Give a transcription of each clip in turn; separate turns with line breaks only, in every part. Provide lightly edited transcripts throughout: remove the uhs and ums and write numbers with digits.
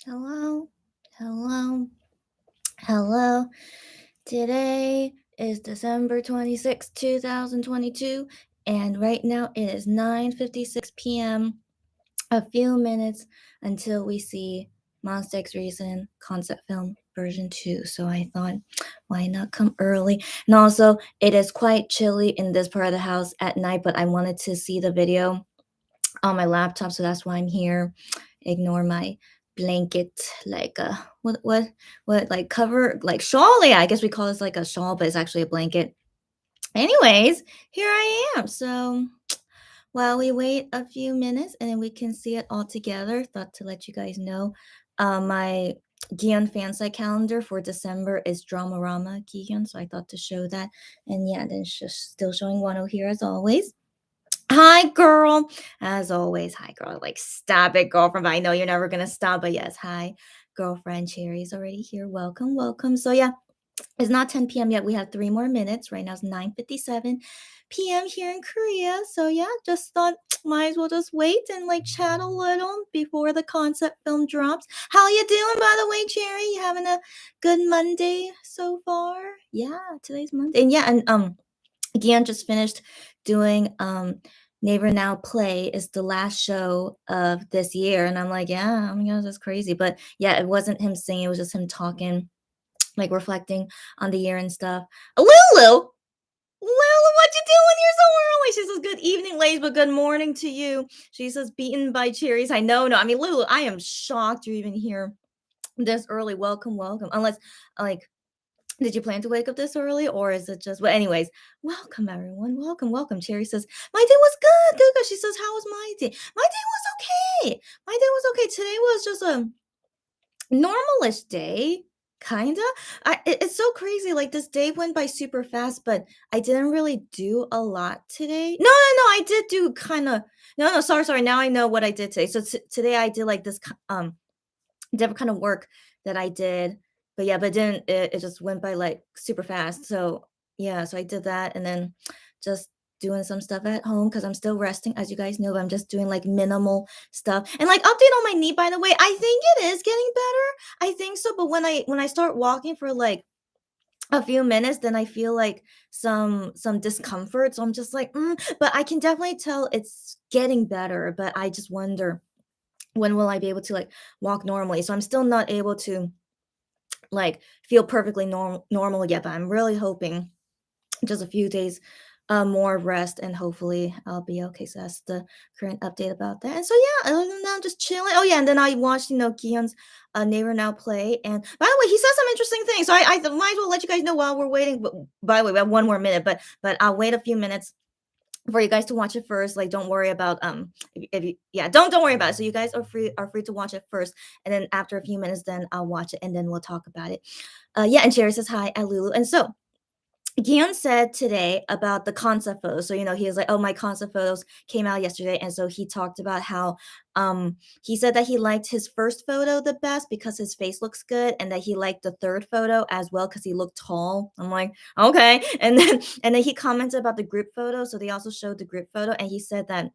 Hello, hello, hello. Today is December 26th, 2022, and right now it is 9:56 p.m. A few minutes until we see Monsta X Reason concept film version 2. So I thought, why not come early? And also, it is quite chilly in this part of the house at night, but I wanted to see the video on my laptop, so that's why I'm here. Ignore my blanket, like what like cover like shawl. Yeah, I guess we call this like a shawl, but it's actually a blanket. Anyways, here I am. So while we wait a few minutes and then we can see it all together, thought to let you guys know. My Gion fansite calendar for December is Dramarama Gion, so I thought to show that. And yeah, then it's just still showing Wano here as always. Hi, girl. As always, hi, girl. Like, stop it, girlfriend. But I know you're never gonna stop. But yes, hi, girlfriend. Cherry's already here. Welcome, welcome. So yeah, it's not 10 p.m. yet. We have 3 more minutes. Right now it's 9:57 p.m. here in Korea. So yeah, just thought might as well just wait and like chat a little before the concept film drops. How you doing, by the way, Cherry? You having a good Monday so far? Yeah, today's Monday. And yeah, and Gian just finished doing Neighbor Now Play is the last show of this year. And I'm like, yeah, oh my gosh, that's crazy. But yeah, it wasn't him singing, it was just him talking, like reflecting on the year and stuff. Lulu! Lulu, what you doing here so early? She says, good evening, ladies, but good morning to you. She says, beaten by cherries. I know, no. I mean, Lulu, I am shocked you're even here this early. Welcome, welcome. Unless, like, did you plan to wake up this early or is it just well anyways, welcome everyone. Welcome, welcome. Cherry says, my day was good. Good, good. She says, how was my day? My day was okay. My day was okay. Today was just a normalish day. Kinda. It's so crazy. Like this day went by super fast, but I didn't really do a lot today. No, no, no. I did do kind of. No, no. Sorry, sorry. Now I know what I did today. So today I did like this different kind of work that I did. But yeah, but then it just went by like super fast. So yeah, so I did that and then just doing some stuff at home because I'm still resting, as you guys know, but I'm just doing like minimal stuff. And like update on my knee, by the way, I think it is getting better. I think so. But when I start walking for like a few minutes, then I feel like some discomfort. So I'm just like, but I can definitely tell it's getting better. But I just wonder when will I be able to like walk normally? So I'm still not able to like feel perfectly normal yet, but I'm really hoping just a few days more rest and hopefully I'll be okay. So that's the current update about that. And so yeah, other than that, I'm just chilling. Oh yeah, and then I watched Kihyun's Neighbor Now Play. And by the way, he said some interesting things. So I might as well let you guys know while we're waiting. But by the way, we have 1 more minute, but I'll wait a few minutes for you guys to watch it first. Like don't worry about if you yeah, don't worry about it. So you guys are free to watch it first, and then after a few minutes then I'll watch it and then we'll talk about it. Yeah, and Cherry says hi at Lulu. And so Gian said today about the concept photos. So, he was like, oh, my concept photos came out yesterday. And so he talked about how he said that he liked his first photo the best because his face looks good, and that he liked the third photo as well because he looked tall. I'm like, okay. And then he commented about the group photo. So they also showed the group photo, and he said that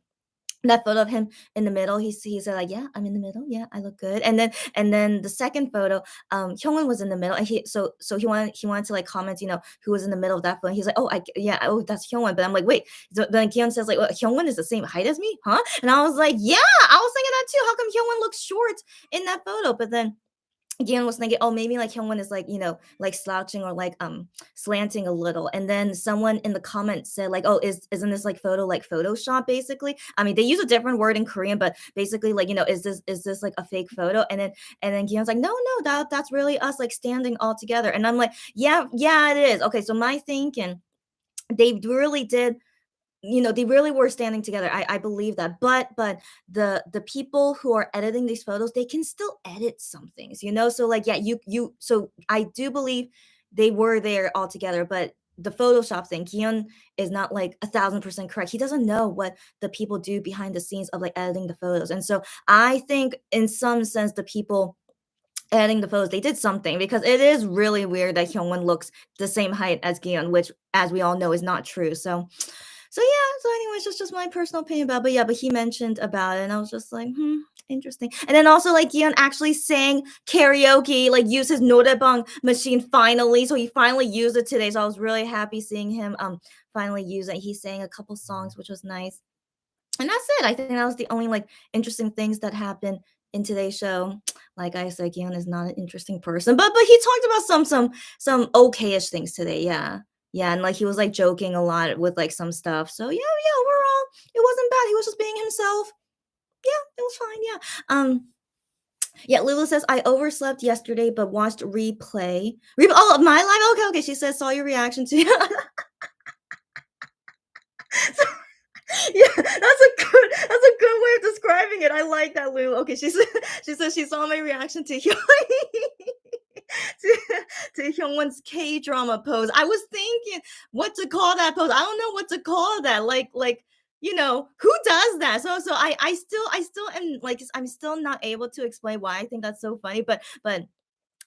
photo of him in the middle, he said like, yeah, I'm in the middle, yeah, I look good. And then the second photo, Hyungwon was in the middle, and so he wanted to like comment, who was in the middle of that photo. He's like, oh, yeah, oh, that's Hyungwon. But I'm like, wait. So then Kyun says like, well, Hyungwon is the same height as me, huh? And I was like, yeah, I was thinking that too. How come Hyungwon looks short in that photo? But then Gian was thinking, oh, maybe like Hyungwon is like, like slouching or like slanting a little. And then someone in the comments said, like, oh, isn't this like photo like Photoshop, basically? I mean, they use a different word in Korean, but basically, like, is this like a fake photo? And then Gian's like, no, that's really us like standing all together. And I'm like, yeah, it is. Okay, so my thinking, they really did, they really were standing together. I believe that. But the people who are editing these photos, they can still edit some things. So like, yeah, so I do believe they were there all together, but the Photoshop thing, Kion is not like 1,000% correct. He doesn't know what the people do behind the scenes of like editing the photos. And so I think in some sense the people editing the photos, they did something, because it is really weird that Hyungwon looks the same height as Gion, which as we all know is not true. So So yeah, so anyways, just my personal opinion about, but yeah, but he mentioned about it, and I was just like, interesting. And then also like Ian actually sang karaoke, like use his norebang machine finally. So he finally used it today. So I was really happy seeing him finally use it. He sang a couple songs, which was nice. And that's it. I think that was the only like interesting things that happened in today's show. Like I said, Gian is not an interesting person, but he talked about some okayish things today. Yeah. Yeah, and like he was like joking a lot with like some stuff. So yeah, overall, it wasn't bad. He was just being himself. Yeah, it was fine. Yeah. Yeah, Lulu says I overslept yesterday but watched replay. Oh, my live. Okay, okay. She says saw your reaction to Yeah, that's a good way of describing it. I like that, Lou. Okay, she says she saw my reaction to to, to Hyungwon's K drama pose. I was thinking what to call that pose. I don't know what to call that. Like who does that? So I still am like I'm still not able to explain why I think that's so funny, but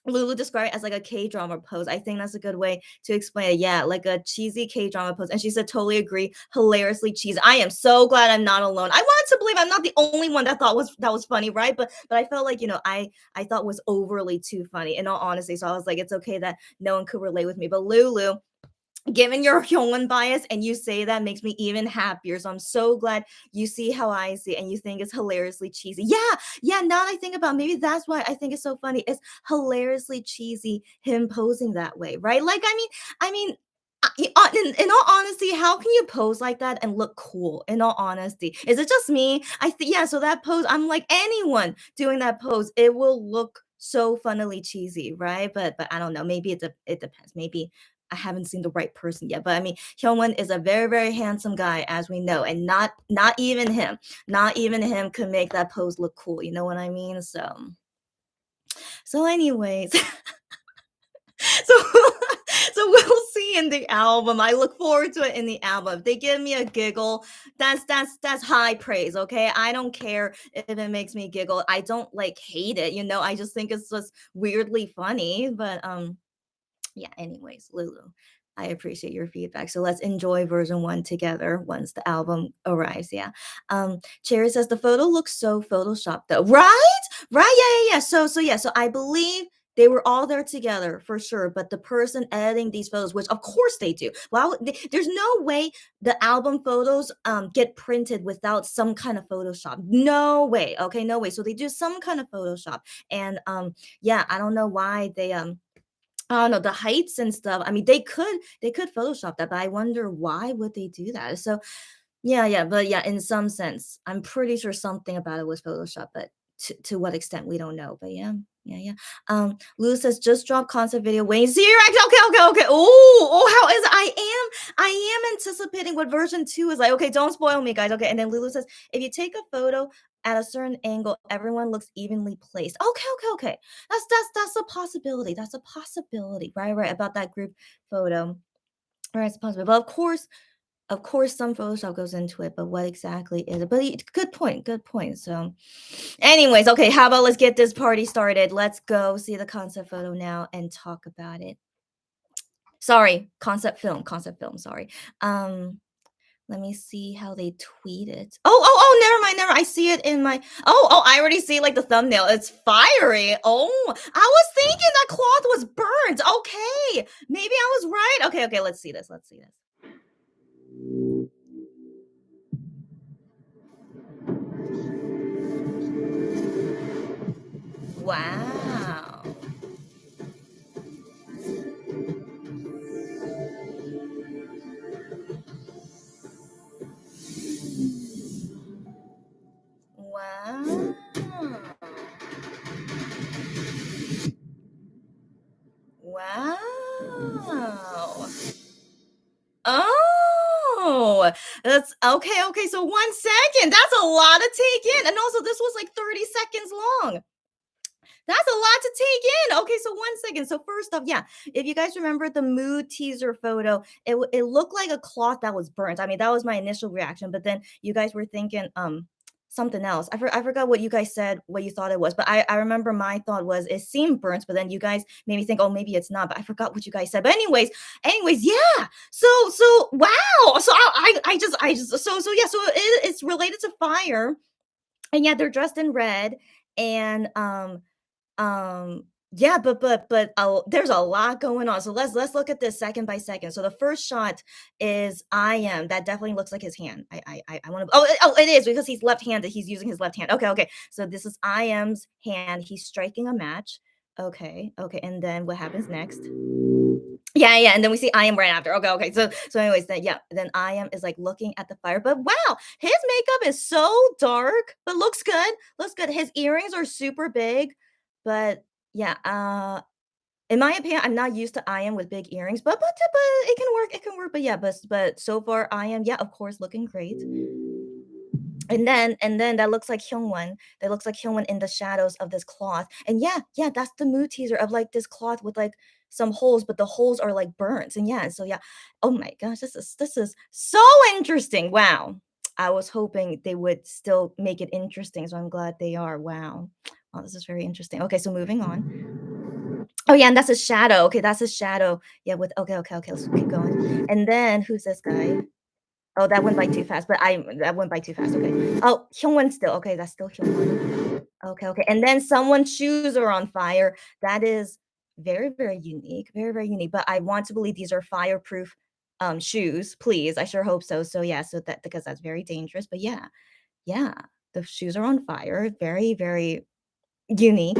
Lulu described it as like a K-drama pose. I think that's a good way to explain it. Yeah, like a cheesy K-drama pose. And she said, totally agree. Hilariously cheesy. I am so glad I'm not alone. I wanted to believe I'm not the only one that thought that was funny, right? But I felt like, I thought was overly too funny in all honesty. So I was like, it's okay that no one could relate with me. But Lulu, given your Hyungwon bias and you say that makes me even happier. So I'm so glad you see how I see it and you think it's hilariously cheesy. Yeah. Now that I think about it, maybe that's why I think it's so funny. It's hilariously cheesy him posing that way, right? Like, I mean, in all honesty, how can you pose like that and look cool? In all honesty, is it just me? I think yeah. So that pose, I'm like anyone doing that pose, it will look so funnily cheesy, right? But I don't know. Maybe it depends. Maybe I haven't seen the right person yet. But I mean, Hyungwon is a very, very handsome guy, as we know, and not even him could make that pose look cool. You know what I mean? So anyways, so so we'll see in the album. I look forward to it in the album. If they give me a giggle, that's high praise. Okay, I don't care if it makes me giggle. I don't like hate it. I just think it's just weirdly funny. But yeah, anyways, Lulu, I appreciate your feedback. So let's enjoy version 1 together once the album arrives. Yeah. Cherry says the photo looks so photoshopped though. Right. Yeah. So I believe they were all there together for sure, but the person editing these photos, which of course they do. Well, there's no way the album photos get printed without some kind of Photoshop. No way. Okay, no way. So they do some kind of Photoshop, and yeah, I don't know why they I don't know, the heights and stuff. I mean, they could Photoshop that, but I wonder why would they do that? So yeah, but yeah, in some sense, I'm pretty sure something about it was Photoshop, but to what extent we don't know. But yeah. Lou says just drop concept video. Wait, see your act. Okay. Oh, how is it? I am anticipating what version 2 is like. Okay, don't spoil me, guys. Okay, and then Lulu says if you take a photo at a certain angle, everyone looks evenly placed. Okay. That's a possibility. That's a possibility. Right. About that group photo. Right, it's possible. But of course, some Photoshop goes into it, but what exactly is it? But good point, good point. So, anyways, okay, how about let's get this party started? Let's go see the concept photo now and talk about it. Sorry, concept film. Sorry. Um, Let me see how they tweet it. Oh, never mind, never. I see it in my. Oh, I already see like the thumbnail. It's fiery. Oh, I was thinking that cloth was burnt. Okay, maybe I was right. Okay. Let's see this. Wow. Wow. Wow. Oh, that's okay. Okay, so 1 second. That's a lot to take in. And also, this was like 30 seconds long. That's a lot to take in. Okay, so 1 second. So first off, yeah, if you guys remember the mood teaser photo, it looked like a cloth that was burnt. I mean, that was my initial reaction. But then you guys were thinking, something else. I forgot what you guys said, what you thought it was, but I remember my thought was it seemed burnt, but then you guys made me think, oh, maybe it's not. But I forgot what you guys said. But anyways, yeah. So wow. So I just so yeah. So it's related to fire, and yeah, they're dressed in red, and yeah, but there's a lot going on. So let's look at this second by second. So the first shot is I am. That definitely looks like his hand. I want to. Oh, it is because he's left-handed. He's using his left hand. Okay, okay. So this is I am's hand. He's striking a match. Okay, okay. And then what happens next? Yeah, yeah. And then we see I am right after. Okay, okay. So anyways, then yeah, then I am is like looking at the fire. But wow, his makeup is so dark, but looks good. Looks good. His earrings are super big, but yeah, in my opinion, I'm not used to I am with big earrings, but it can work. It can work. But yeah, but so far I am, yeah, of course, looking great. And then that looks like Hyungwon. That looks like Hyungwon in the shadows of this cloth. And yeah, yeah, that's the mood teaser of like this cloth with like some holes, but the holes are like burns. And yeah, and so yeah. Oh my gosh, this is so interesting. Wow. I was hoping they would still make it interesting, so I'm glad they are. Wow. Oh, this is very interesting. Okay, so moving on. Oh yeah, and that's a shadow. Okay, that's a shadow. Yeah, with okay, okay, okay. Let's keep going. And then who's this guy? Oh, that went by too fast, but I that went by too fast, okay. Oh, Hyungwon still, okay, that's still Hyungwon. Okay, okay, and then someone's shoes are on fire. That is very, very unique, very, very unique, but I want to believe these are fireproof, shoes, please, I sure hope so. So, yeah, so that because that's very dangerous, but yeah, yeah, the shoes are on fire, very, very unique.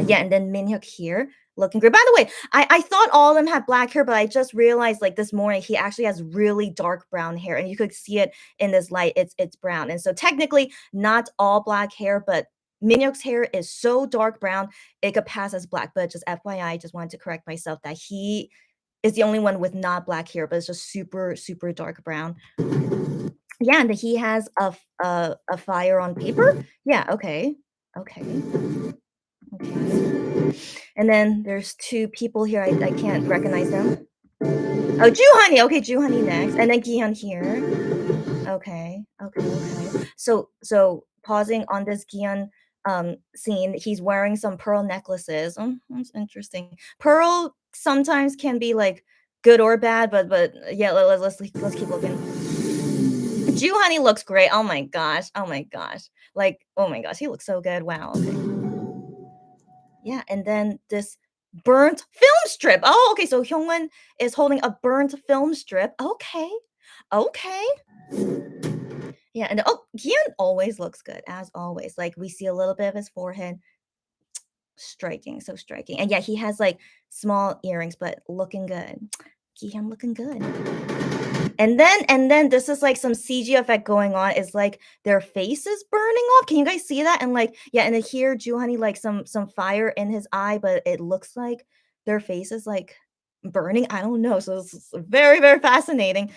Yeah, and then Minhyuk here looking great. By the way, I thought all of them had black hair, but I just realized like this morning he actually has really dark brown hair, and you could see it in this light. It's brown, and so technically not all black hair, but Minhyuk's hair is so dark brown it could pass as black. But just FYI, I just wanted to correct myself that he is the only one with not black hair, but it's just super super dark brown. Yeah, and he has a fire on paper. Yeah, okay, okay. Okay. And then there's 2 people here, I can't recognize them. Oh, Honey. Okay, Honey next, and then Gihyun here. Okay, okay, okay. So pausing on this Gihyun, scene, he's wearing some pearl necklaces. That's interesting. Pearl sometimes can be, like, good or bad, but yeah, let's keep looking. Honey looks great. Oh my gosh, oh my gosh. Like, oh my gosh, he looks so good. Wow, okay. Yeah, and then this burnt film strip. Oh, okay, so Hyungwon is holding a burnt film strip. Okay. Okay. Yeah, and oh, Gion always looks good, as always. Like, we see a little bit of his forehead. Striking, so striking. And yeah, he has, like, small earrings, but looking good. Gihyun looking good. And then this is, like, some CG effect going on. It's like their face is burning off. Can you guys see that? And, like yeah, and then here, Honey like, some fire in his eye, but it looks like their face is, like, burning. I don't know. So it's very, very fascinating.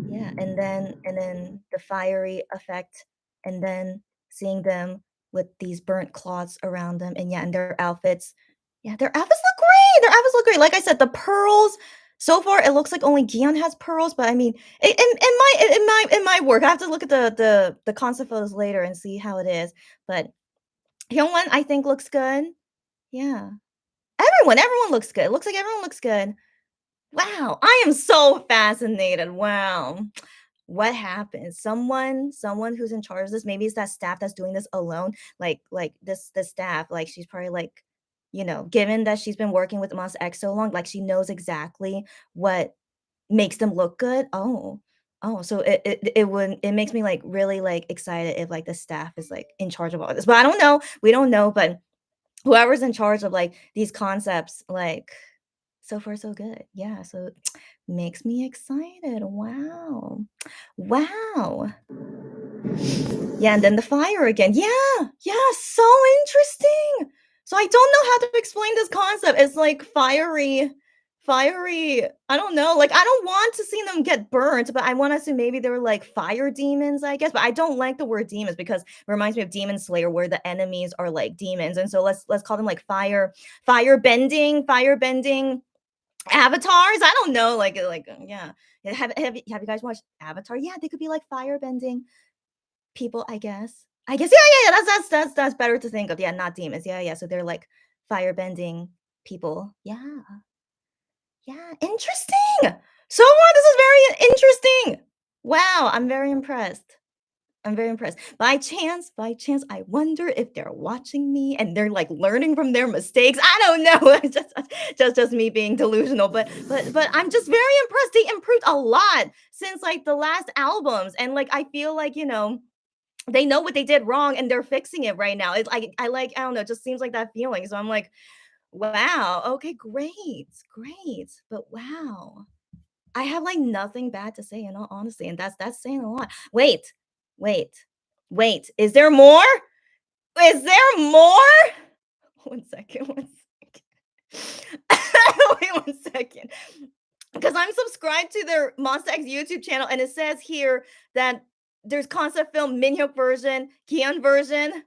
Yeah, and then the fiery effect, and then seeing them with these burnt cloths around them, and yeah, and their outfits. Yeah, their outfits look great. Their outfits look great. Like I said, the pearls. So far, it looks like only Gion has pearls, but I mean, in my work, I have to look at the concept photos later and see how it is. But Hyungwon, I think, looks good. Yeah, everyone looks good. It looks like everyone looks good. Wow, I am so fascinated. Wow. What happened? Someone who's in charge of this, maybe it's that staff that's doing this alone, like this staff, like, she's probably, like, given that she's been working with Monsta X so long, like, she knows exactly what makes them look good. Oh. Oh, so it makes me, like, really, like, excited if, like, the staff is, like, in charge of all this, but I don't know. We don't know, but whoever's in charge of, like, these concepts, like, so far so good. Yeah, so makes me excited. Wow. Wow. Yeah, and then the fire again. Yeah, yeah, so interesting. So I don't know how to explain this concept. It's like fiery, I don't know, like, I don't want to see them get burnt, but I wanna say maybe they were, like, fire demons, I guess, but I don't like the word demons because it reminds me of Demon Slayer where the enemies are, like, demons, and so let's call them, like, fire bending Avatars? I don't know, yeah. Have you guys watched Avatar? Yeah, they could be like firebending people, I guess. Yeah. That's better to think of. Yeah, not demons. Yeah. So they're like firebending people. Yeah. Yeah. Interesting. So far, this is very interesting. Wow, I'm very impressed. I'm very impressed. By chance, I wonder if they're watching me and they're like learning from their mistakes. I don't know. It's just me being delusional, but I'm just very impressed. They improved a lot since like the last albums, and like I feel like they know what they did wrong and they're fixing it right now. It's like I don't know. It just seems like that feeling. So I'm like, wow. Okay, great. But wow. I have, like, nothing bad to say in all honesty, and that's saying a lot. Wait, wait, is there more? Is there more? 1 second, 1 second. Wait 1 second, because I'm subscribed to their Monsta X YouTube channel, and it says here that there's concept film Minhyuk version, Kihyun version.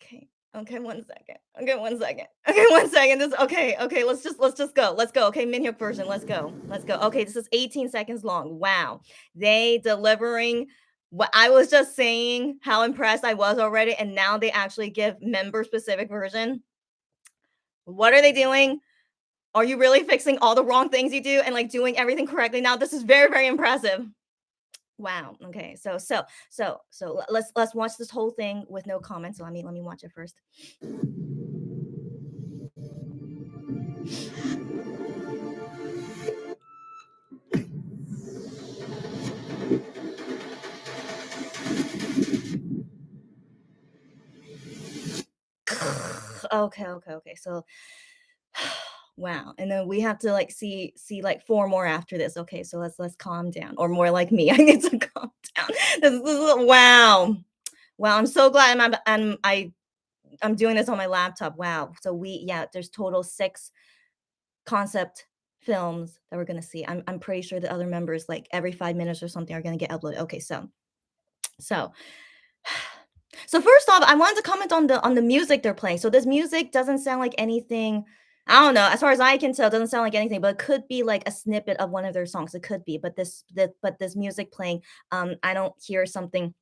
Okay. Okay, 1 second. Okay, 1 second. Okay, 1 second. Okay, let's just go. Let's go. Okay, Minhyuk version. Let's go. Let's go. Okay, this is 18 seconds long. Wow. They delivering what I was just saying, how impressed I was already, and now they actually give member specific version. What are they doing? Are you really fixing all the wrong things you do and like doing everything correctly now? This is very, very impressive. Wow. Okay. Let's watch this whole thing with no comments. So let me watch it first. Okay. So, wow. And then we have to like see like four more after this. Okay, so let's calm down, or more like me. I need to calm down. Wow. Wow. I'm so glad I'm doing this on my laptop. Wow. So there's total 6 concept films that we're gonna see. I'm pretty sure the other members like every 5 minutes or something are gonna get uploaded. Okay, so so first off, I wanted to comment on the music they're playing. So this music doesn't sound like anything. I don't know. As far as I can tell, it doesn't sound like anything, but it could be like a snippet of one of their songs. It could be, but this music playing, I don't hear something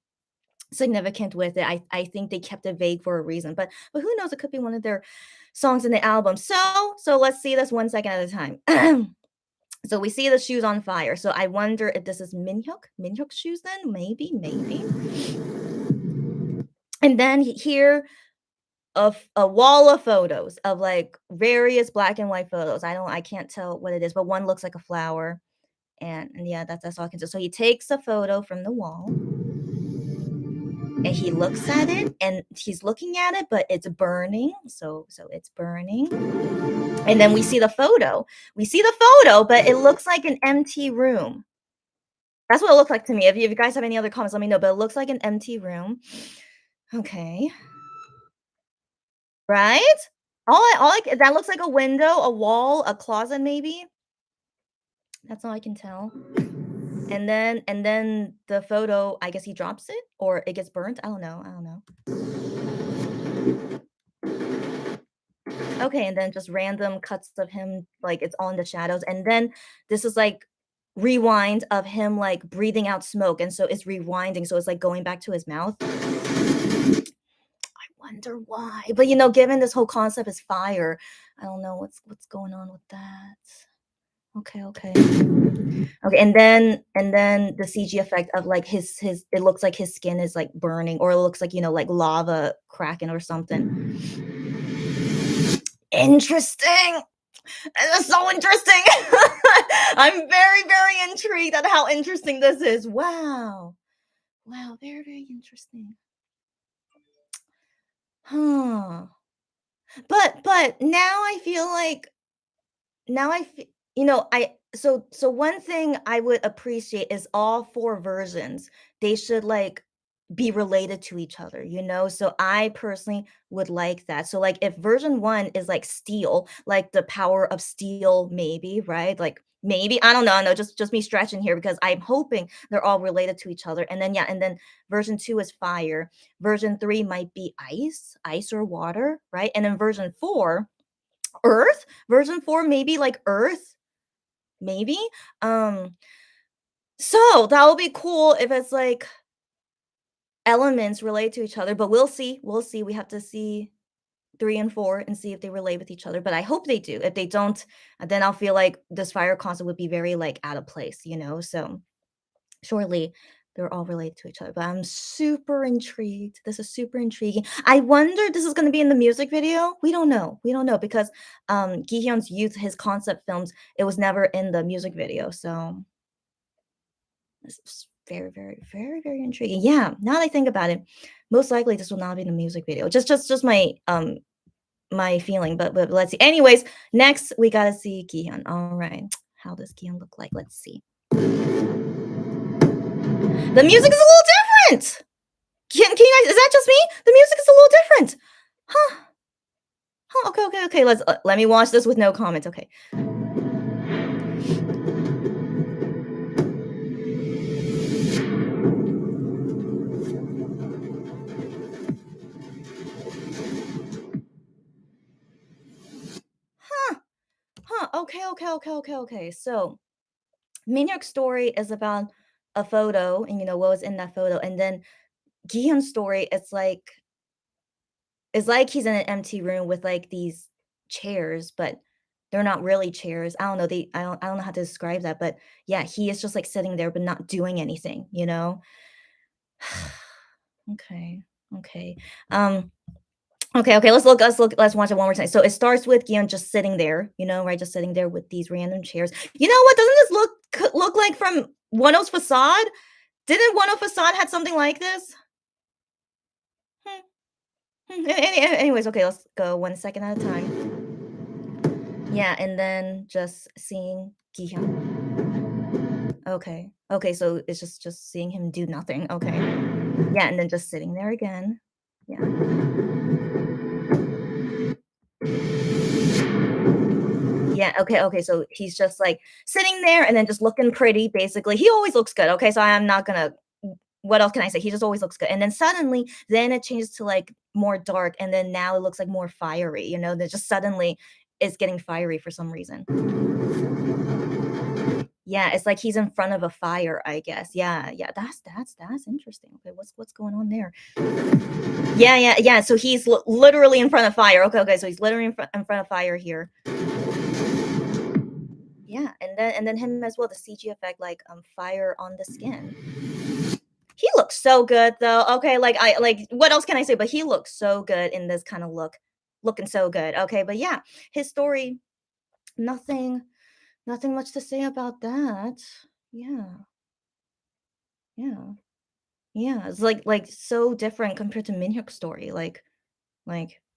significant with it. I think they kept it vague for a reason, but who knows? It could be one of their songs in the album. So let's see this 1 second at a time. So we see the shoes on fire. So I wonder if this is Minhyuk's shoes then? Maybe. And then here a wall of photos of like various black and white photos. I can't tell what it is, but one looks like a flower. And yeah, that's all I can do. So he takes a photo from the wall and he looks at it and he's looking at it, but it's burning. So it's burning. And then we see the photo. But it looks like an empty room. That's what it looked like to me. If you guys have any other comments, let me know. But it looks like an empty room. Okay. Right? That looks like a window, a wall, a closet maybe. That's all I can tell. And then the photo, I guess he drops it or it gets burnt. I don't know. Okay, and then just random cuts of him, like it's all in the shadows. And then this is like rewind of him like breathing out smoke. And so it's rewinding. So it's like going back to his mouth. Wonder why. But given this whole concept is fire, I don't know what's going on with that. Okay. Okay, and then the CG effect of like his it looks like his skin is like burning, or it looks like like lava cracking or something. Interesting. It's so interesting. I'm very, very intrigued at how interesting this is. Wow. Wow, very, very interesting. Huh. But now I feel like now I fe I so one thing I would appreciate is all 4 versions, they should, like, be related to each other, So I personally would like that. So, like, if version 1 is, like, steel, like, the power of steel maybe, right? Like, maybe, I don't know, no, just me stretching here because I'm hoping they're all related to each other, and then version 2 is fire, version 3 might be ice or water, right? And then version 4 Earth version 4, maybe like Earth, maybe. Um, so that would be cool if it's like elements relate to each other, but we'll see. We'll see. We have to see 3 and 4 and see if they relate with each other, but I hope they do. If they don't, then I'll feel like this fire concept would be very like out of place, you know? So surely they're all related to each other, but I'm super intrigued. This is super intriguing. I wonder this is going to be in the music video. We don't know. We don't know because Gi Hyun's youth, his concept films, it was never in the music video. So this is very, very, very, very intriguing. Yeah, now that I think about it, most likely this will not be in the music video. Just my feeling, but let's see. Anyways, next we gotta see Gihyun. All right, how does Gihyun look like? Let's see. The music is a little different. Can you guys? Is that just me? The music is a little different. Huh? Huh? Okay, okay, okay. Let me watch this with no comments. Okay. Huh? Huh? Okay, okay, okay, okay, okay. So Minhyuk's story is about a photo, and you know what was in that photo, and then Gihyun's story, it's like he's in an empty room with, like, these chairs, but they're not really chairs. I don't know, I don't know how to describe that, but yeah, he is just, like, sitting there, but not doing anything, you know? Okay, okay. Um, okay, let's watch it one more time. So it starts with Gion just sitting there, you know, right? Just sitting there with these random chairs. You know what? Doesn't this look like from One's Facade? Didn't One Facade had something like this? Hmm, anyways, okay, let's go 1 second at a time. Yeah, and then just seeing Gihyun. Okay. Okay, so it's just seeing him do nothing. Okay. Yeah, and then just sitting there again. Yeah. Yeah, okay, okay, so he's just, like, sitting there and then just looking pretty, basically. He always looks good, okay, so I'm not gonna what else can I say? He just always looks good, and then suddenly, then it changes to, like, more dark, and then now it looks, like, more fiery, you know? That just suddenly it's getting fiery for some reason. Yeah, it's like he's in front of a fire, I guess. Yeah, yeah, that's interesting. Okay, what's going on there? Yeah, yeah, yeah. So he's literally in front of fire. Okay, okay. So he's literally in front of fire here. Yeah, and then him as well. The CG effect, like fire on the skin. He looks so good though. Okay, like what else can I say? But he looks so good in this kind of look, looking so good. Okay, but yeah, his story, nothing, nothing much to say about that. Yeah, yeah. Yeah, it's like so different compared to Minhyuk's story. Like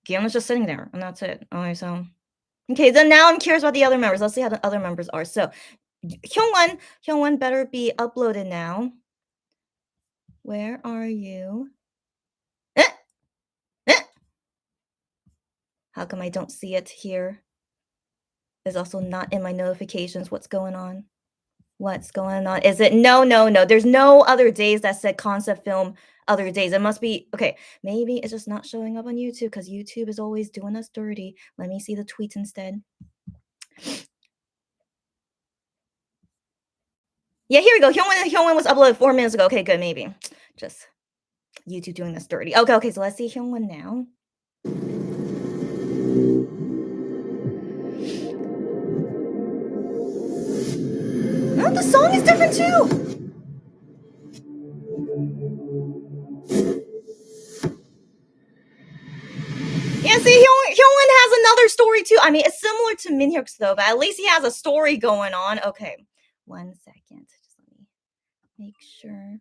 Gion's just sitting there and that's it. Okay, so okay, then now I'm curious about the other members. Let's see how the other members are. So Hyungwon better be uploaded now. Where are you? Eh, eh. How come I don't see it here? It's also not in my notifications. What's going on? What's going on? Is it no, no, no. There's no other days that said concept film other days. It must be okay. Maybe it's just not showing up on YouTube because YouTube is always doing us dirty. Let me see the tweets instead. Yeah, here we go. Hyungwon was uploaded 4 minutes ago. Okay, good. Maybe just YouTube doing us dirty. Okay, okay. So let's see Hyungwon now. Oh, the song is different too. Yeah, see, Hyungwon has another story too. I mean, it's similar to Minhyuk's though, but at least he has a story going on. Okay, 1 second. Just let me make sure.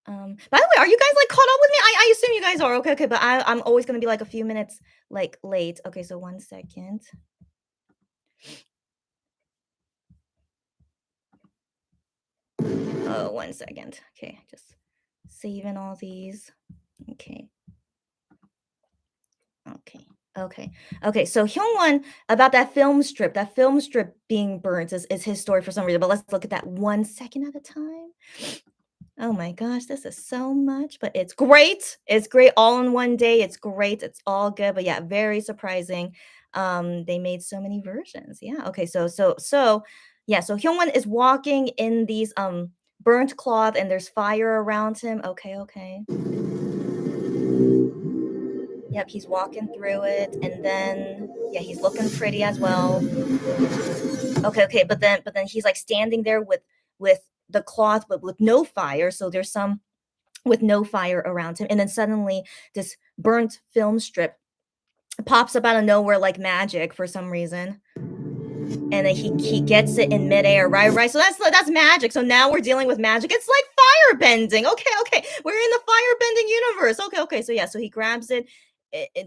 By the way, are you guys like caught up with me? I assume you guys are. Okay, okay, but I'm always gonna be like a few minutes like late. Okay, so 1 second. Oh, 1 second. Okay, just saving all these. Okay. Okay. Okay. Okay. So Hyungwon about that film strip being burnt is his story for some reason. But let's look at that 1 second at a time. Oh my gosh, this is so much, but it's great. It's great all in one day. It's great. It's all good. But yeah, very surprising. They made so many versions. Yeah. Okay. So yeah. So Hyungwon is walking in these burnt cloth, and there's fire around him. Okay. Okay. Yep. He's walking through it, and then yeah, he's looking pretty as well. Okay. Okay. But then he's like standing there with the cloth, but with no fire. So there's some with no fire around him. And then suddenly this burnt film strip pops up out of nowhere like magic for some reason. And then he gets it in midair, right? Right. So that's magic. So now we're dealing with magic. It's like fire bending. Okay, okay. We're in the fire bending universe. Okay, okay. So yeah, so he grabs it,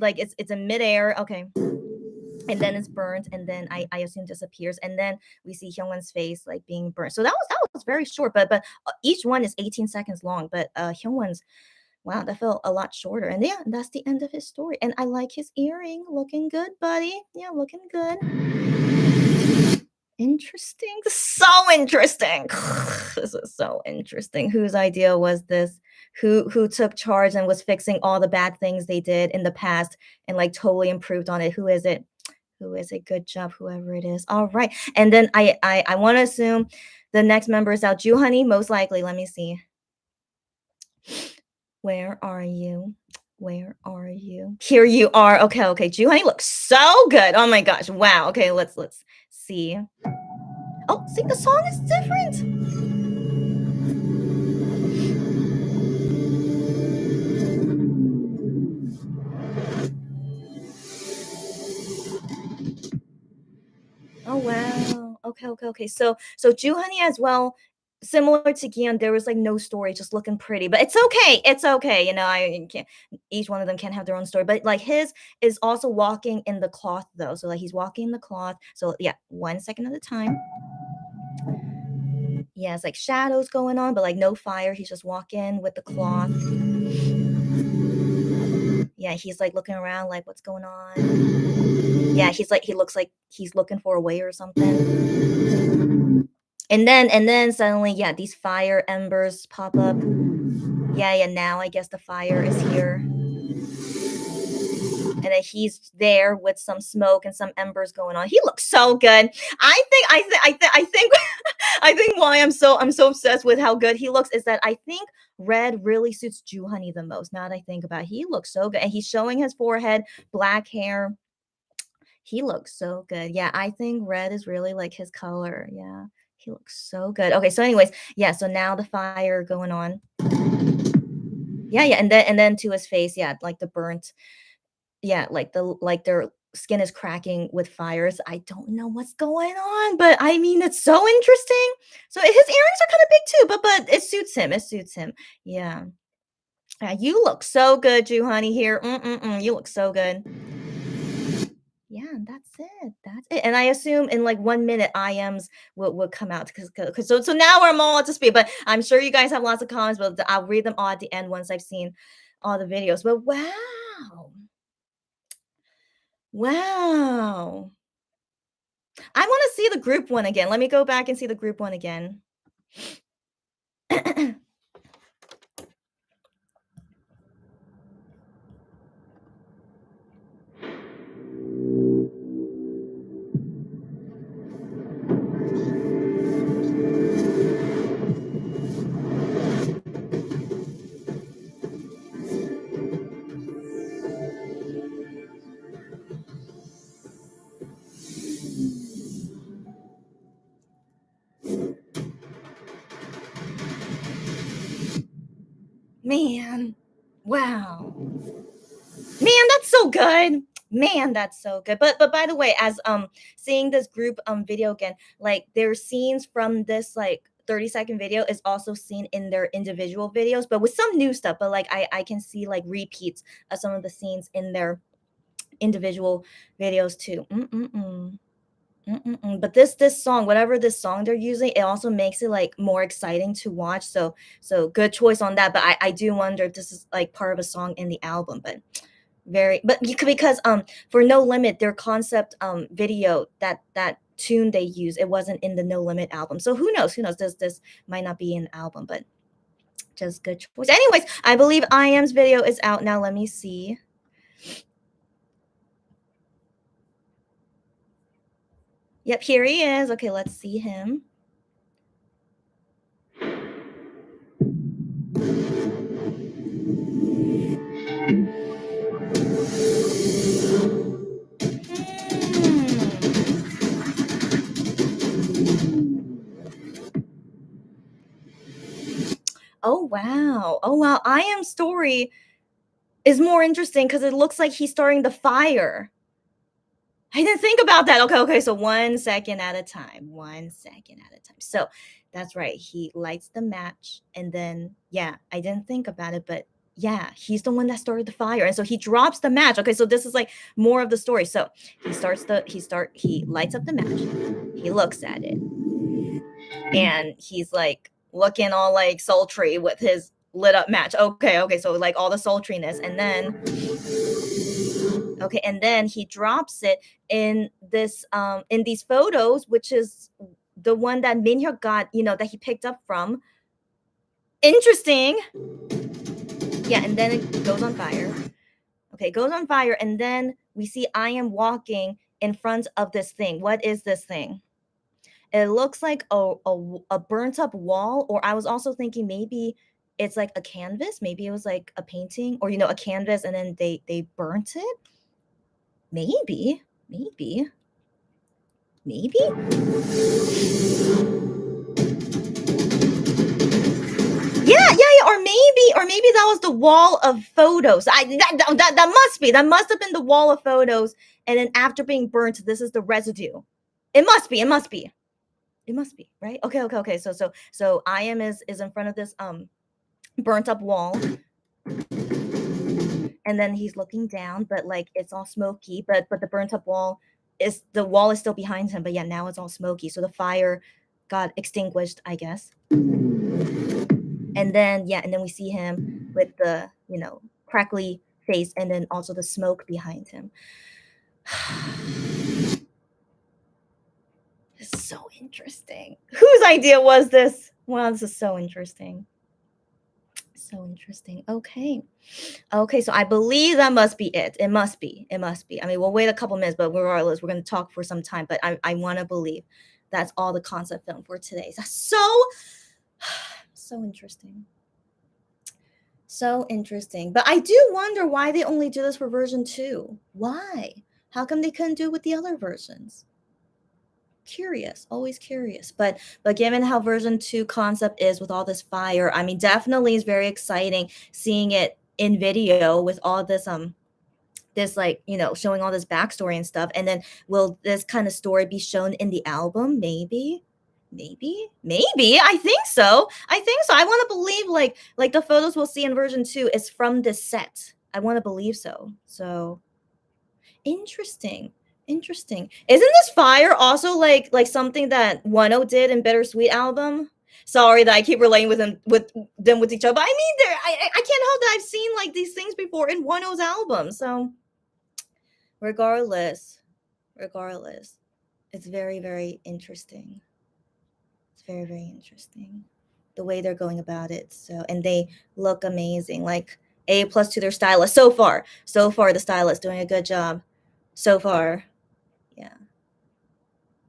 like it's in midair. Okay. And then it's burnt, and then I assume disappears, and then we see Hyungwon's face like being burnt. So that was very short, but each one is 18 seconds long. But Hyungwon's, wow, that felt a lot shorter. And yeah, that's the end of his story. And I like his earring. Looking good, buddy. Yeah, looking good. Interesting. So interesting. This is so interesting. Whose idea was this? Who took charge and was fixing all the bad things they did in the past and like totally improved on it? Who is it? Who is it? Good job, whoever it is. All right. And then I want to assume the next member is out. Ju Honey, most likely. Let me see. Where are you? Where are you? Here you are. Okay, okay. Ju Honey looks so good. Oh my gosh. Wow. Okay, let's see. Oh, see, the song is different. Oh wow. Okay, okay, okay. So Ju Honey as well, similar to Gian, there was like no story, just looking pretty. But it's okay. It's okay. You know, I can't, each one of them can have their own story. But like his is also walking in the cloth though. So like he's walking in the cloth. So yeah, 1 second at a time. Yeah, it's like shadows going on, but like no fire. He's just walking with the cloth. Yeah, he's like looking around, like what's going on. Yeah, he's like he looks like he's looking for a way or something. And then suddenly, yeah, these fire embers pop up. Yeah, yeah. Now I guess the fire is here, and then he's there with some smoke and some embers going on. He looks so good. I think I think why I'm so obsessed with how good he looks is that I think red really suits Ju Honey the most. Now that I think about it, he looks so good, and he's showing his forehead, black hair. He looks so good. Yeah, I think red is really like his color. Yeah, he looks so good. Okay, so anyways, yeah. So now the fire going on. Yeah, yeah, and then to his face, yeah, like the burnt, yeah, like their skin is cracking with fires. I don't know what's going on, but I mean, it's so interesting. So his earrings are kind of big too, but it suits him. It suits him. Yeah. Yeah, you look so good, Ju Honey here. You look so good. Yeah, and that's it. That's it. And I assume in like 1 minute, IMs will come out because so now we're all up to speed. But I'm sure you guys have lots of comments, but I'll read them all at the end once I've seen all the videos. But wow, wow. I want to see the group one again. Let me go back and see the group one again. Man, wow. Man, that's so good. Man, that's so good. But by the way, as seeing this group video again, like their scenes from this like 30-second video is also seen in their individual videos, but with some new stuff. But like I can see like repeats of some of the scenes in their individual videos too. But this song, whatever this song they're using, it also makes it like more exciting to watch. So good choice on that. But I do wonder if this is like part of a song in the album. But very, but because for No Limit, their concept video, that tune they use, it wasn't in the No Limit album. So who knows? Who knows? This might not be an album, but Just good choice. Anyways, I believe I Am's video is out now. Let me see. Yep, here he is. Okay, let's see him. Oh wow. Oh wow. I Am's story is more interesting because it looks like he's starting the fire. I didn't think about that. Okay. So 1 second at a time. 1 second at a time. So that's right. He lights the match, and then yeah, I didn't think about it, but yeah, he's the one that started the fire, and so he drops the match. Okay, so this is like more of the story. So he lights up the match. He looks at it, and he's like looking all like sultry with his lit up match. Okay. So like all the sultriness, and then he drops it in this in these photos, which is the one that Minhyuk got, that he picked up from. Interesting. Yeah, and then it goes on fire. Okay, it goes on fire, and then we see I Am walking in front of this thing. What is this thing? It looks like a burnt up wall, or I was also thinking maybe it's like a canvas. Maybe it was like a painting, or a canvas, and then they burnt it. Maybe. Yeah, or maybe that was the wall of photos. That must have been the wall of photos, and then after being burnt, this is the residue. It must be, right? Okay. So I Am is in front of this burnt up wall, and then he's looking down, but like it's all smoky, but the burnt up wall is still behind him, but yeah, now it's all smoky. So the fire got extinguished, I guess. And then we see him with the crackly face, and then also the smoke behind him. This is so interesting. Whose idea was this? Wow, this is so interesting. Okay, so I believe that must be it. It must be. I mean, we'll wait a couple minutes, but regardless, we're going to talk for some time, but I want to believe that's all the concept film for today. That's so interesting. So interesting. But I do wonder why they only do this for version 2. Why? How come they couldn't do it with the other versions? Curious, always curious. But given how version 2 concept is with all this fire, I mean, definitely is very exciting seeing it in video with all this this like showing all this backstory and stuff. And then will this kind of story be shown in the album? Maybe. I think so. I want to believe like the photos we'll see in version 2 is from this set. I want to believe so. So interesting. Isn't this fire also like something that 1O did in Bittersweet album? Sorry that I keep relating with them with each other. But I mean, I can't help that I've seen like these things before in 1O's album. So regardless, it's very, very interesting. It's very, very interesting the way they're going about it. So, and they look amazing. Like A+ to their stylist so far. The stylist doing a good job so far.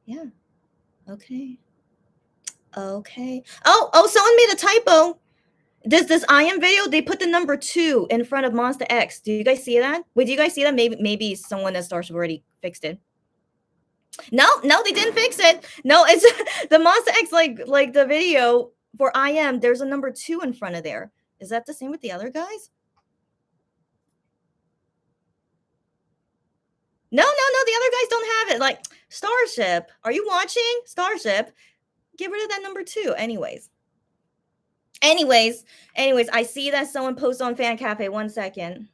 Yeah. Okay. Oh, someone made a typo. This I Am video, they put the number 2 in front of Monsta X. Do you guys see that? Wait, do you guys see that? Maybe someone at Starship already fixed it. No, they didn't fix it. No, it's the Monsta X, like the video for I Am, there's a number 2 in front of there. Is that the same with the other guys? No, the other guys don't have it. Like, Starship, are you watching? Starship, get rid of that number 2. Anyways, I see that someone posted on Fan Cafe. 1 second.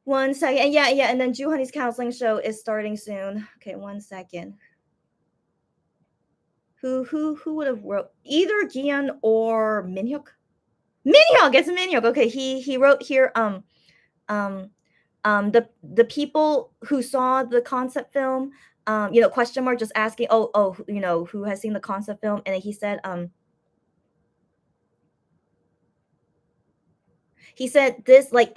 And yeah, and then Ju Honey's counseling show is starting soon. Okay, 1 second. Who would have wrote either Gian or Minhyuk? It's Minhyuk. Okay, he wrote here the people who saw the concept film, question mark, just asking, who has seen the concept film, and then he said he said this like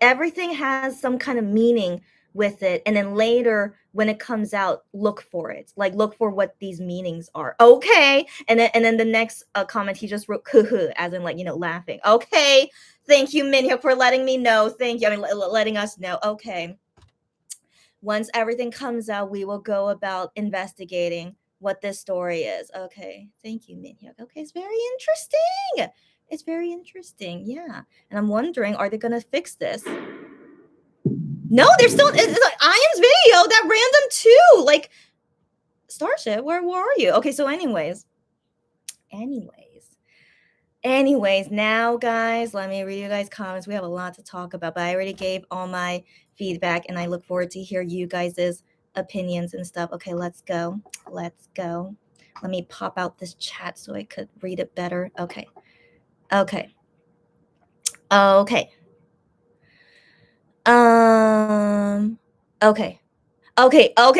everything has some kind of meaning with it, and then later when it comes out, look for it, like look for what these meanings are. Okay, and then the next comment he just wrote "kuhu," as in like, laughing. Okay, thank you, Minhyuk, for letting me know. Thank you. I mean, letting us know. Okay, once everything comes out, we will go about investigating what this story is. Okay, thank you, Minhyuk. Okay, it's very interesting. It's very interesting. Yeah, and I'm wondering, are they gonna fix this? No, they're still. It's like Iam's video that random too. Like Starship, where are you? Okay, so anyways, now guys, let me read you guys comments. We have a lot to talk about, but I already gave all my feedback, and I look forward to hear you guys' opinions and stuff. Okay, let's go. Let me pop out this chat so I could read it better. Okay. Okay.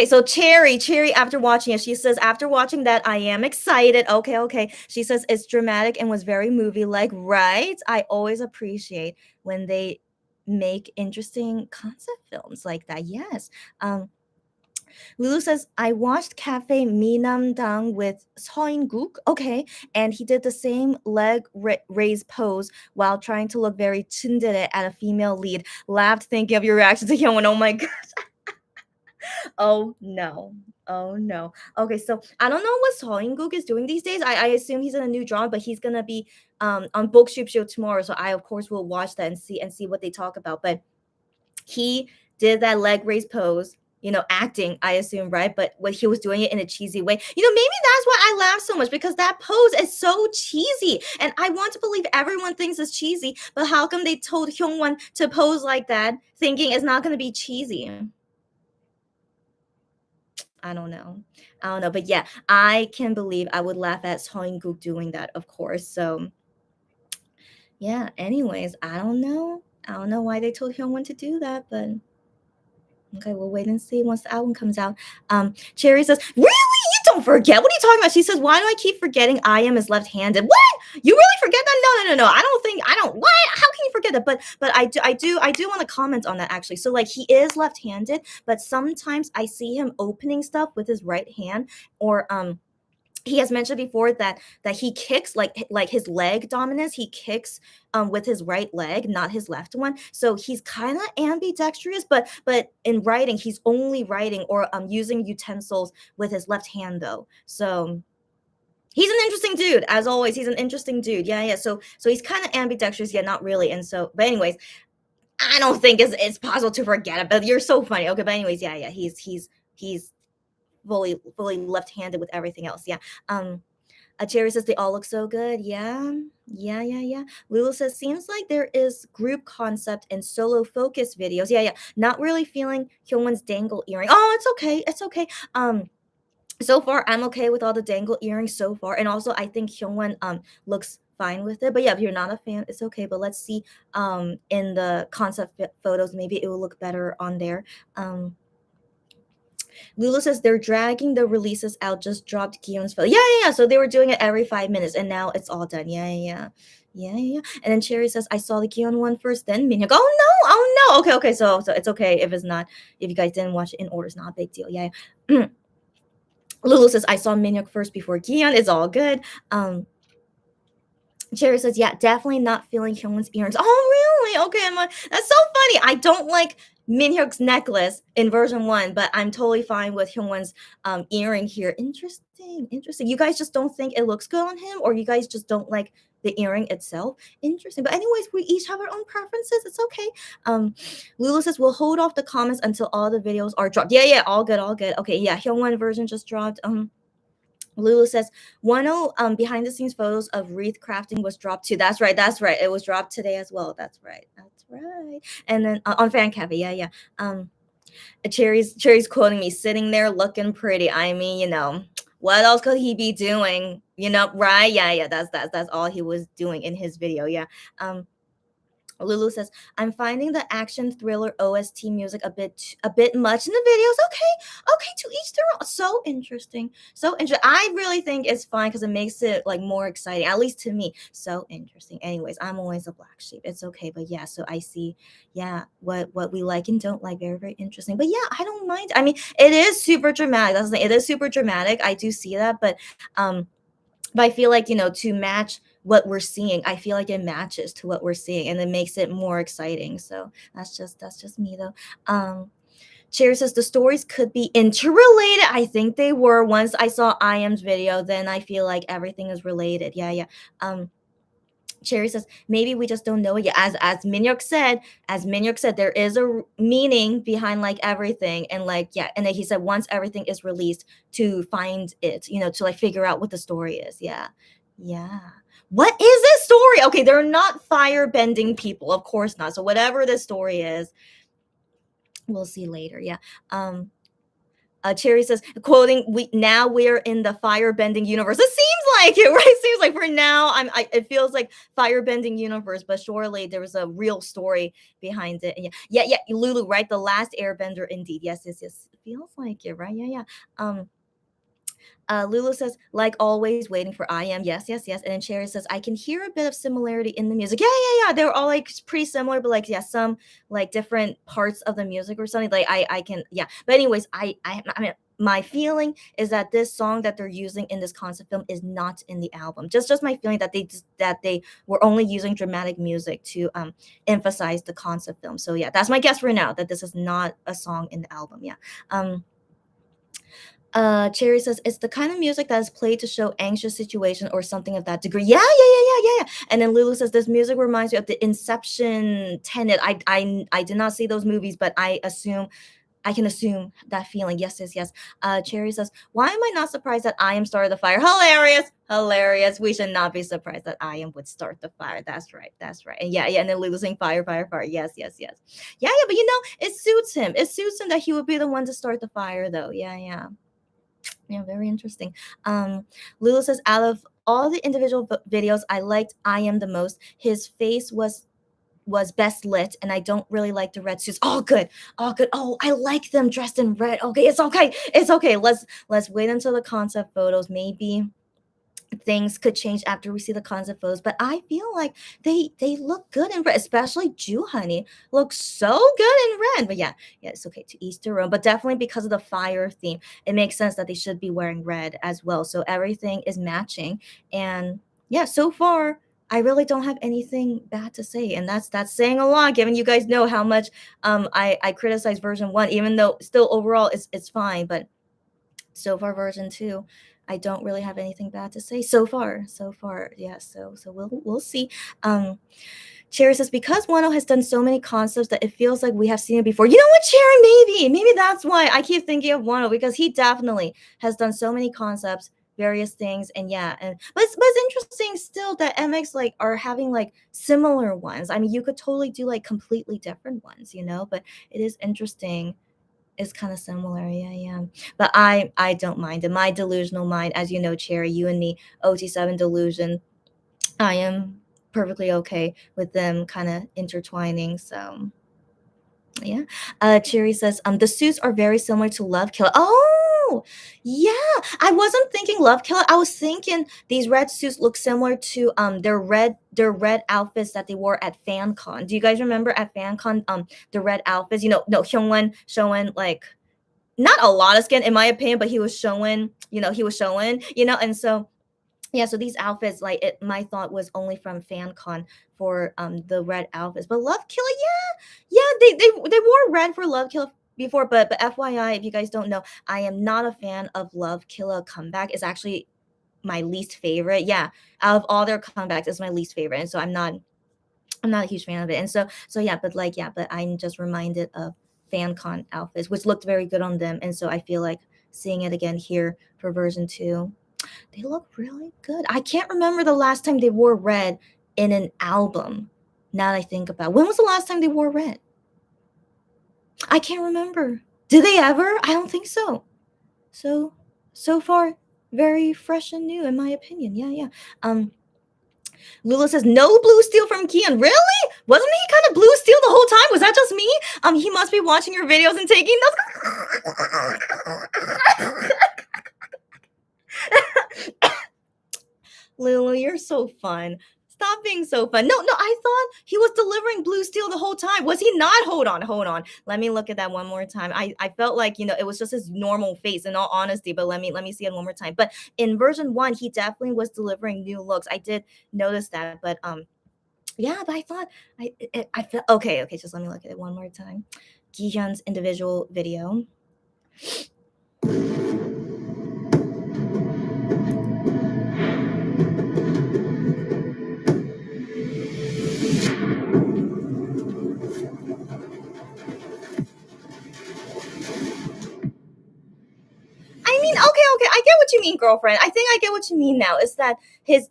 So Cherry, after watching it, she says, after watching that, I am excited. Okay. She says it's dramatic and was very movie-like, right? I always appreciate when they make interesting concept films like that. Yes. Lulu says, I watched Cafe Minamdang with Seoin-guk. Okay. And he did the same leg raise pose while trying to look very tsundere at a female lead. Laughed thinking of your reaction to Hyunwon. Oh my god. Oh no. Okay, so I don't know what Seoin-guk is doing these days. I assume he's in a new drama, but he's gonna be on Book Show tomorrow. So I of course will watch that and see what they talk about. But he did that leg raise pose, acting, I assume, right? But what he was doing it in a cheesy way. Maybe that's why I laugh so much, because that pose is so cheesy. And I want to believe everyone thinks it's cheesy, but how come they told Hyungwon to pose like that, thinking it's not gonna be cheesy? I don't know. But yeah, I can believe I would laugh at Seoin-guk doing that, of course. So yeah, anyways, I don't know. I don't know why they told Hyungwon to do that, but okay, we'll wait and see once the album comes out. Cherry says, really? You don't forget. What are you talking about? She says, why do I keep forgetting I am is left-handed? What? You really forget that? No. What? How can you forget that? But I do want to comment on that actually. So like he is left-handed, but sometimes I see him opening stuff with his right hand, or he has mentioned before that he kicks like his leg dominance. He kicks with his right leg, not his left one. So he's kind of ambidextrous, but in writing, he's only writing or using utensils with his left hand though. So he's an interesting dude, as always. He's an interesting dude. Yeah. So he's kind of ambidextrous, yet not really. And so, but anyways, I don't think it's possible to forget it. But you're so funny. Okay, but anyways, yeah. He's fully left-handed with everything else. Yeah. Cherry says they all look so good. Yeah. Lulu says seems like there is group concept and solo focus videos. Yeah. Not really feeling Hyungwon's dangle earring. Oh, it's okay. So far I'm okay with all the dangle earrings so far, and also I think Hyungwon looks fine with it. But yeah, if you're not a fan, it's okay. But let's see in the concept photos, maybe it will look better on there. Lulu says they're dragging the releases out. Just dropped Gion's photo. Yeah. So they were doing it every 5 minutes, and now it's all done. Yeah. And then Cherry says, I saw the Gion one first, then Minhyuk. Oh no. Okay. So it's okay if it's not. If you guys didn't watch it in order, it's not a big deal. Yeah. Lulu says, I saw Minhyuk first before Gion. It's all good. Cherry says, yeah, definitely not feeling Hyungwon's earrings. Oh, really? Okay, that's so funny. I don't like Minhyuk's necklace in version 1, but I'm totally fine with Hyungwon's earring here. Interesting. You guys just don't think it looks good on him, or you guys just don't like the earring itself? Interesting. But anyways, we each have our own preferences. It's okay. Lulu says, we'll hold off the comments until all the videos are dropped. Yeah, all good. Okay, yeah, Hyungwon version just dropped. Lulu says, behind the scenes photos of wreath crafting was dropped too. That's right. It was dropped today as well. That's right. And then on Fan Cafe, yeah. Cherry's quoting me, sitting there looking pretty. I mean, what else could he be doing? Right? Yeah. That's all he was doing in his video. Yeah. Lulu says, "I'm finding the action thriller OST music a bit much in the videos." Okay, to each their own. So interesting, so interesting. I really think it's fine because it makes it like more exciting, at least to me. So interesting. Anyways, I'm always a black sheep. It's okay, but yeah. So I see, yeah, what we like and don't like. Very interesting. But yeah, I don't mind. I mean, it is super dramatic. That's the thing. It is super dramatic. I do see that, um but I feel like, to match what we're seeing, I feel like it matches to what we're seeing and it makes it more exciting. So that's just me though. Cherry says the stories could be interrelated. I think they were. Once I saw I am's video, then I feel like everything is related. Yeah, yeah. Um Cherry says maybe we just don't know it yet. As Minyuk said, there is a meaning behind like everything, and like yeah, and then he said once everything is released to find it, to like figure out what the story is. Yeah, yeah. What is this story? Okay, they're not fire bending people, of course not. So whatever the story is, we'll see later. Yeah. Um, Cherry says, quoting, we're in the firebending universe. It seems like it, right? It seems like for now, it feels like firebending universe, but surely there was a real story behind it. Yeah, yeah, yeah. Lulu, right? The last airbender, indeed. Yes, yes, yes. It feels like it, right? Yeah, yeah. Um, Lulu says, like always, waiting for I am. Yes, yes, yes. And then Cherry says, I can hear a bit of similarity in the music. Yeah, yeah, yeah. They're all like pretty similar, but like, yeah, some like different parts of the music or something. Like I can, yeah. But anyways, I mean, my feeling is that this song that they're using in this concept film is not in the album. Just my feeling that they were only using dramatic music to emphasize the concept film. So yeah, that's my guess for now that this is not a song in the album. Yeah. Um, Cherry says it's the kind of music that is played to show anxious situation or something of that degree. Yeah, yeah, yeah, yeah, yeah, yeah. And then Lulu says this music reminds me of the Inception, Tenet. I did not see those movies, but I can assume that feeling. Yes, yes, yes. Cherry says, why am I not surprised that I am started the fire? Hilarious, hilarious. We should not be surprised that I am would start the fire. That's right, that's right. And yeah, yeah. And then Lulu saying fire, fire, fire. Yes, yes, yes. Yeah, yeah. But it suits him. It suits him that he would be the one to start the fire, though. Yeah, yeah. Yeah, very interesting. Lulu says, out of all the individual videos, I liked I am the most. His face was best lit, and I don't really like the red suits. All good, all good. Oh, I like them dressed in red. Okay, it's okay, it's okay. Let's wait until the concept photos. Maybe things could change after we see the concept photos, but I feel like they look good in red, especially Jew Honey looks so good in red. But yeah, yeah, it's okay to each their own. But definitely because of the fire theme, it makes sense that they should be wearing red as well. So everything is matching, and yeah, so far I really don't have anything bad to say, and that's saying a lot. Given you guys know how much I criticize version 1, even though still overall it's fine, but so far version 2, I don't really have anything bad to say so far. So far, yeah. So we'll see. um Cherry says because Wano has done so many concepts that it feels like we have seen it before. You know what, Cherry? Maybe that's why I keep thinking of Wano, because he definitely has done so many concepts, various things, and yeah. And but it's interesting still that MX like are having like similar ones. I mean, you could totally do like completely different ones, but it is interesting. It's kind of similar, yeah, yeah. But I don't mind. In my delusional mind, as you know, Cherry, you and the OT7 delusion, I am perfectly okay with them kind of intertwining. So yeah. Cherry says, the suits are very similar to Love Killer. Oh, yeah. I wasn't thinking Love Killer. I was thinking these red suits look similar to their red outfits that they wore at FanCon. Do you guys remember at FanCon the red outfits? No, Hyungwon showing like not a lot of skin in my opinion, but he was showing, and so yeah, so these outfits, like my thought was only from FanCon for the red outfits. But Love Killer, yeah, yeah, they wore red for Love Killer before, but FYI, if you guys don't know, I am not a fan of Love Killer comeback. It's actually my least favorite. Yeah, out of all their comebacks, it's my least favorite. And so I'm not a huge fan of it. And so yeah, but I'm just reminded of FanCon outfits, which looked very good on them. And so I feel like seeing it again here for version 2, they look really good. I can't remember the last time they wore red in an album. Now that I think about it. When was the last time they wore red? I can't remember. Did they ever? I don't think so. So far, very fresh and new in my opinion. Yeah, yeah. Um Lula says, no blue steel from Kian. Really? Wasn't he kind of blue steel the whole time? Was that just me? He must be watching your videos and taking notes. Lulu, you're so fun. Stop being so fun. No, I thought he was delivering blue steel the whole time. Was he not? Hold on. Let me look at that one more time. I felt like, it was just his normal face in all honesty, but let me see it one more time. But in version 1, he definitely was delivering new looks. I did notice that, but yeah, but I thought I felt okay, just let me look at it one more time. Gihyun's individual video. I mean, okay, I get what you mean, girlfriend. I think I get what you mean now. Is that his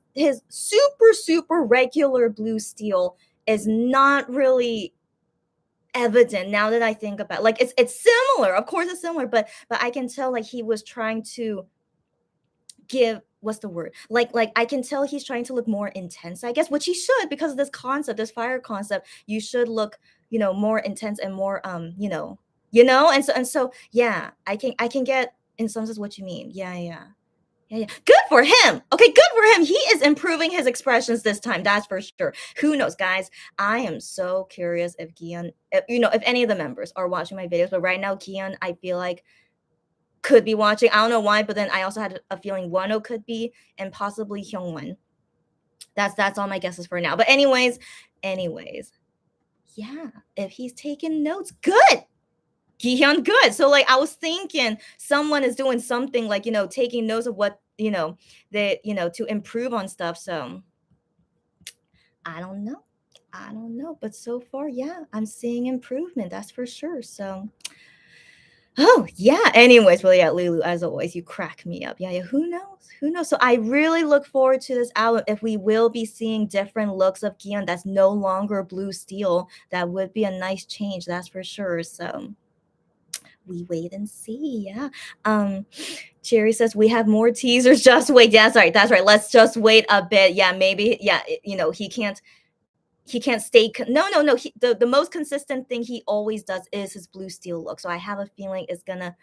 super regular blue steel is not really evident now that I think about it. Like it's similar, of course it's similar, but I can tell like he was trying to give what's the word, like I can tell he's trying to look more intense, I guess, which he should, because of this concept, this fire concept. You should look more intense and more and so yeah, I can get in some sense what you mean. Yeah. Good for him. Okay, good for him. He is improving his expressions this time. That's for sure. Who knows, guys? I am so curious if Gian, if any of the members are watching my videos. But right now, Gian, I feel like could be watching. I don't know why, but then I also had a feeling Wano could be, and possibly Hyungwon. That's all my guesses for now. But anyways, yeah. If he's taking notes, good. Gihyun, good. So like I was thinking someone is doing something like, taking notes of what, they, to improve on stuff. So I don't know. But so far, yeah, I'm seeing improvement. That's for sure. So oh yeah. Anyways, well, yeah, Lulu, as always, you crack me up. Yeah. Who knows? So I really look forward to this album. If we will be seeing different looks of Gihyun that's no longer blue steel, that would be a nice change. That's for sure. So we wait and see. Yeah. Cherry says we have more teasers. Just wait. Yeah, that's right. Let's just wait a bit. Yeah, maybe. Yeah, he can't stay. No. The most consistent thing he always does is his blue steel look. So I have a feeling it's gonna,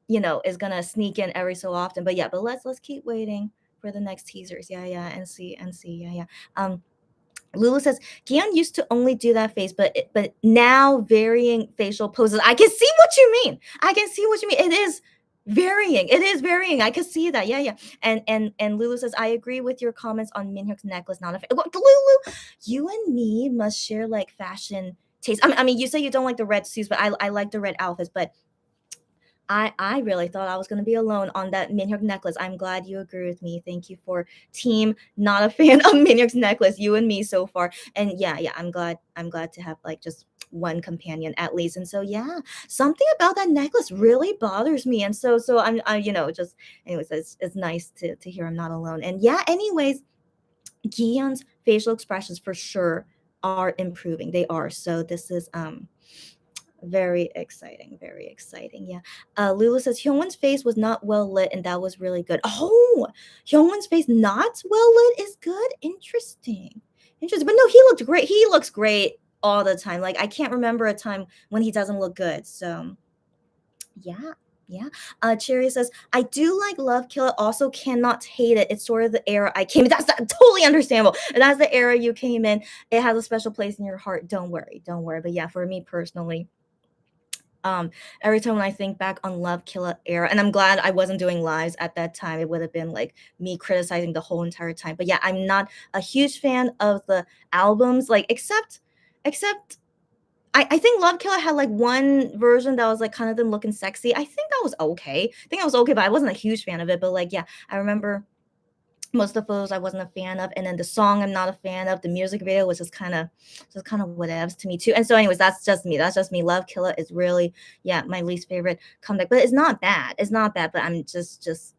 is gonna sneak in every so often. But yeah, let's keep waiting for the next teasers. Yeah, and see. Yeah. Lulu says Gian used to only do that face, but now varying facial poses. I can see what you mean. It is varying. I can see that. Yeah. And Lulu says I agree with your comments on Minhyuk's necklace. Not a Lulu. You and me must share like fashion taste. I mean, you say you don't like the red suits, but I like the red outfits. But I really thought I was going to be alone on that Minhyuk necklace. I'm glad you agree with me. Thank you for team not a fan of Minhyuk's necklace. You and me so far. And yeah, I'm glad to have like just one companion at least. And so yeah, something about that necklace really bothers me. And so I just anyways, it's nice to hear I'm not alone. And yeah, anyways, Giyeon's facial expressions for sure are improving. They are. So this is very exciting. Yeah. Lulu says Hyungwon's face was not well lit, and that was really good. Oh, Hyungwon's face not well lit is good. Interesting. But no, he looked great. He looks great all the time. Like I can't remember a time when he doesn't look good. So yeah. Cherry says, I do like Love Kill It, also cannot hate it. It's sort of the era I came in. That's totally understandable. That's the era you came in. It has a special place in your heart. Don't worry. But yeah, for me personally, every time when I think back on Love Killa era, and I'm glad I wasn't doing lives at that time, it would have been like me criticizing the whole entire time. But yeah, I'm not a huge fan of the albums, like except I think Love Killa had like one version that was like kind of them looking sexy. I think that was okay. But I wasn't a huge fan of it. But like, yeah, I remember most of the photos I wasn't a fan of, and then the song I'm not a fan of. The music video was just kind of whatevs to me too. And so, anyways, that's just me. Love Killa is really, yeah, my least favorite comeback, but it's not bad. But I'm just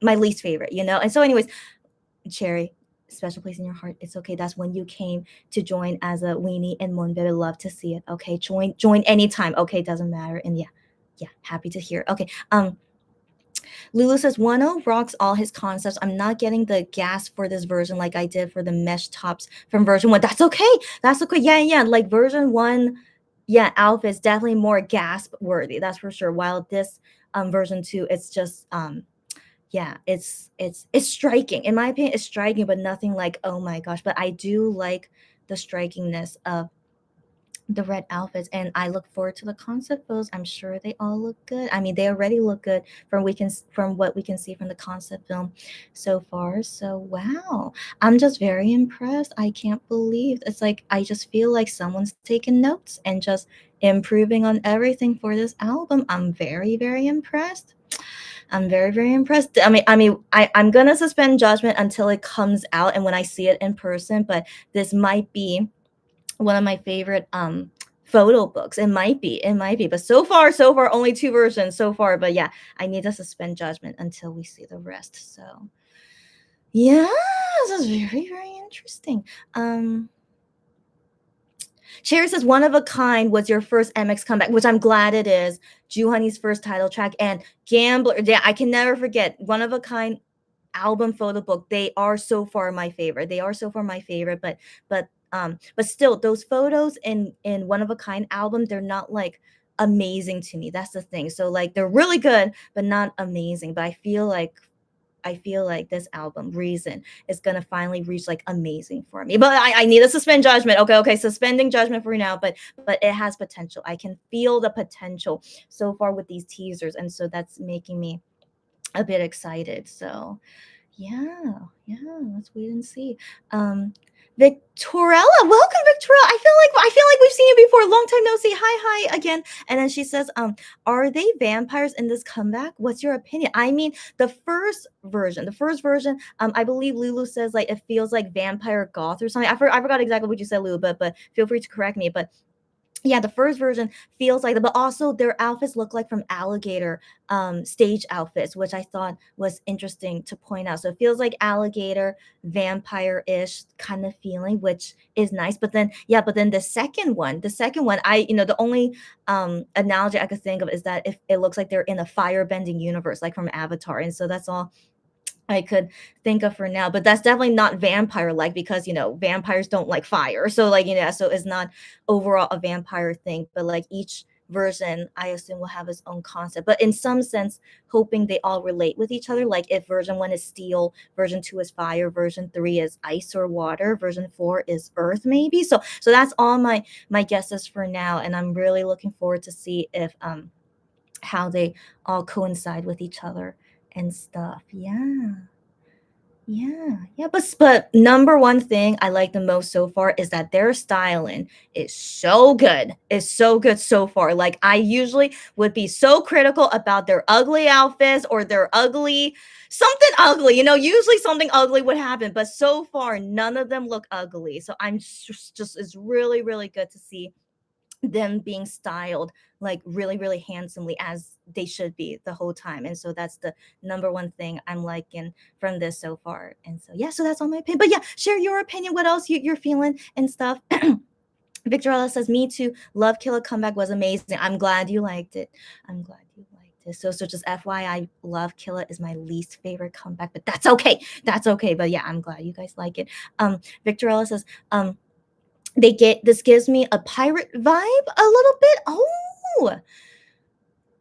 my least favorite, And so, anyways, Cherry, special place in your heart. It's okay. That's when you came to join as a weenie and Moonbebe. Love to see it. Okay, join anytime. Okay, doesn't matter. And yeah, happy to hear. Okay, Lulu says 1.0 rocks all his concepts. I'm not getting the gas for this version like I did for the mesh tops from version 1. That's okay. That's okay. Yeah. Like version 1, yeah, outfit's definitely more gasp worthy. That's for sure. While this version 2, it's just yeah, it's striking. In my opinion, it's striking, but nothing like, oh my gosh. But I do like the strikingness of the red outfits, and I look forward to the concept photos. I'm sure they all look good. I mean, they already look good from what we can see from the concept film so far. So wow, I'm just very impressed. I can't believe it's like I just feel like someone's taking notes and just improving on everything for this album. I'm very impressed. I'm very impressed. I'm gonna suspend judgment until it comes out and when I see it in person. But this might be one of my favorite photo books. It might be, but so far only two versions so far. But yeah, I need to suspend judgment until we see the rest. So yeah, this is very interesting. Sherry says one of a kind was your first MX comeback, which I'm glad it is. Ju Honey's first title track and Gambler. Yeah, I can never forget one of a kind album photo book. They are so far my favorite. But still those photos in one of a kind album, they're not like amazing to me. That's the thing. So like they're really good but not amazing. But I feel like this album Reason is gonna finally reach like amazing for me. But I need to suspend judgment. Okay, suspending judgment for now. But it has potential. I can feel the potential so far with these teasers, and so that's making me a bit excited. So yeah, let's wait and see. Victorella, welcome, Victorella. I feel like we've seen you before. Long time no see. Hi again. And then she says, are they vampires in this comeback? What's your opinion? I mean, the first version, I believe Lulu says like it feels like vampire goth or something. I forgot exactly what you said, Lulu, but feel free to correct me. But yeah, the first version feels like that, but also their outfits look like from Alligator stage outfits, which I thought was interesting to point out. So it feels like Alligator vampire-ish kind of feeling, which is nice. But then the second one, the only analogy I could think of is that if it looks like they're in a fire-bending universe, like from Avatar, and so that's all I could think of for now, but that's definitely not vampire like because vampires don't like fire. So so it's not overall a vampire thing, but like each version I assume will have its own concept. But in some sense, hoping they all relate with each other. Like if version 1 is steel, version 2 is fire, version 3 is ice or water, version 4 is earth maybe. So that's all my guesses for now, and I'm really looking forward to see if how they all coincide with each other and stuff. Yeah. But number one thing I like the most so far is that their styling is so good. It's so good so far. Like I usually would be so critical about their ugly outfits or their ugly something ugly. Usually something ugly would happen, but so far none of them look ugly. So I'm just it's really good to see them being styled like really handsomely as they should be the whole time, and so that's the number one thing I'm liking from this so far. And so yeah, so that's all my opinion. But yeah, share your opinion, what else you're feeling and stuff. Victorella says me too, love Killer comeback was amazing. I'm glad you liked it. So just FYI, Love Killer is my least favorite comeback, but that's okay. But yeah, I'm glad you guys like it. Victorella says this gives me a pirate vibe a little bit.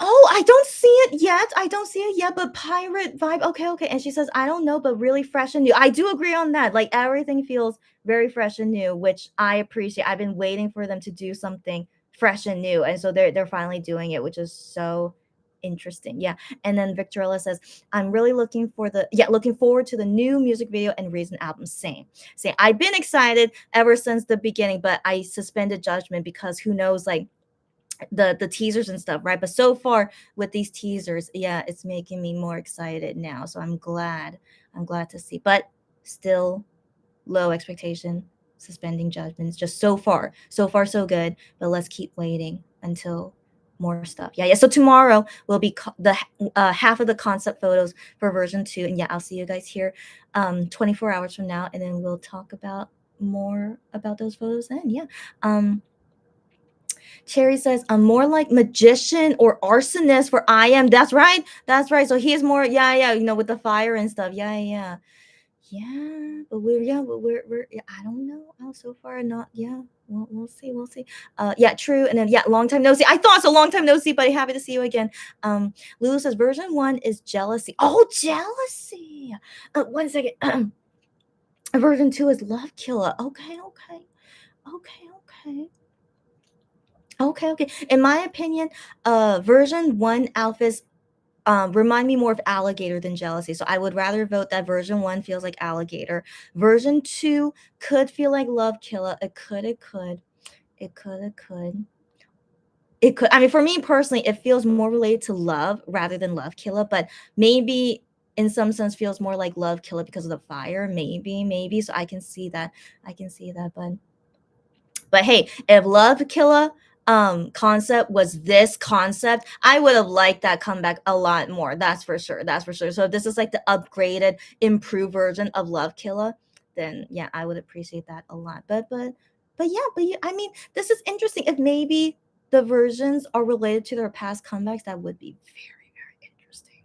Oh, I don't see it yet, but pirate vibe. Okay. And she says, I don't know, but really fresh and new. I do agree on that. Like everything feels very fresh and new, which I appreciate. I've been waiting for them to do something fresh and new. And so they're finally doing it, which is so interesting. Yeah. And then Victorella says, I'm really looking forward to the new music video and Reason album. Same. I've been excited ever since the beginning, but I suspended judgment because who knows, like the teasers and stuff, right? But so far with these teasers, yeah, it's making me more excited now. So I'm glad to see, but still low expectation, suspending judgments. Just so far so good, but let's keep waiting until more stuff. Yeah. So tomorrow will be the half of the concept photos for version 2, and yeah, I'll see you guys here 24 hours from now, and then we'll talk about more about those photos then. Yeah. Cherry says, I'm more like magician or arsonist for I am. That's right. That's right. So he's more, yeah, yeah, with the fire and stuff. Yeah, yeah, yeah. Yeah, but we're yeah, I don't know. So far not, yeah. We'll see, we'll see. Yeah, true. And then yeah, long time no see. I thought so, long time no see, but happy to see you again. Lulu says version 1 is jealousy. Oh, jealousy. 1 second. Version 2 is love killer. Okay, okay. Okay, okay. Okay, okay. In my opinion, version 1 outfits remind me more of alligator than jealousy. So I would rather vote that version 1 feels like alligator. Version 2 could feel like love killer. It could, it could. It could, it could. It could. I mean, for me personally, it feels more related to love rather than love killer, but maybe in some sense feels more like love killer because of the fire. Maybe, maybe. So I can see that. I can see that, but hey, if Love Killer concept was this concept, I would have liked that comeback a lot more. That's for sure. That's for sure. So if this is like the upgraded, improved version of Love Killer, then yeah, I would appreciate that a lot. But yeah, I mean, this is interesting. If maybe the versions are related to their past comebacks, that would be very, very interesting.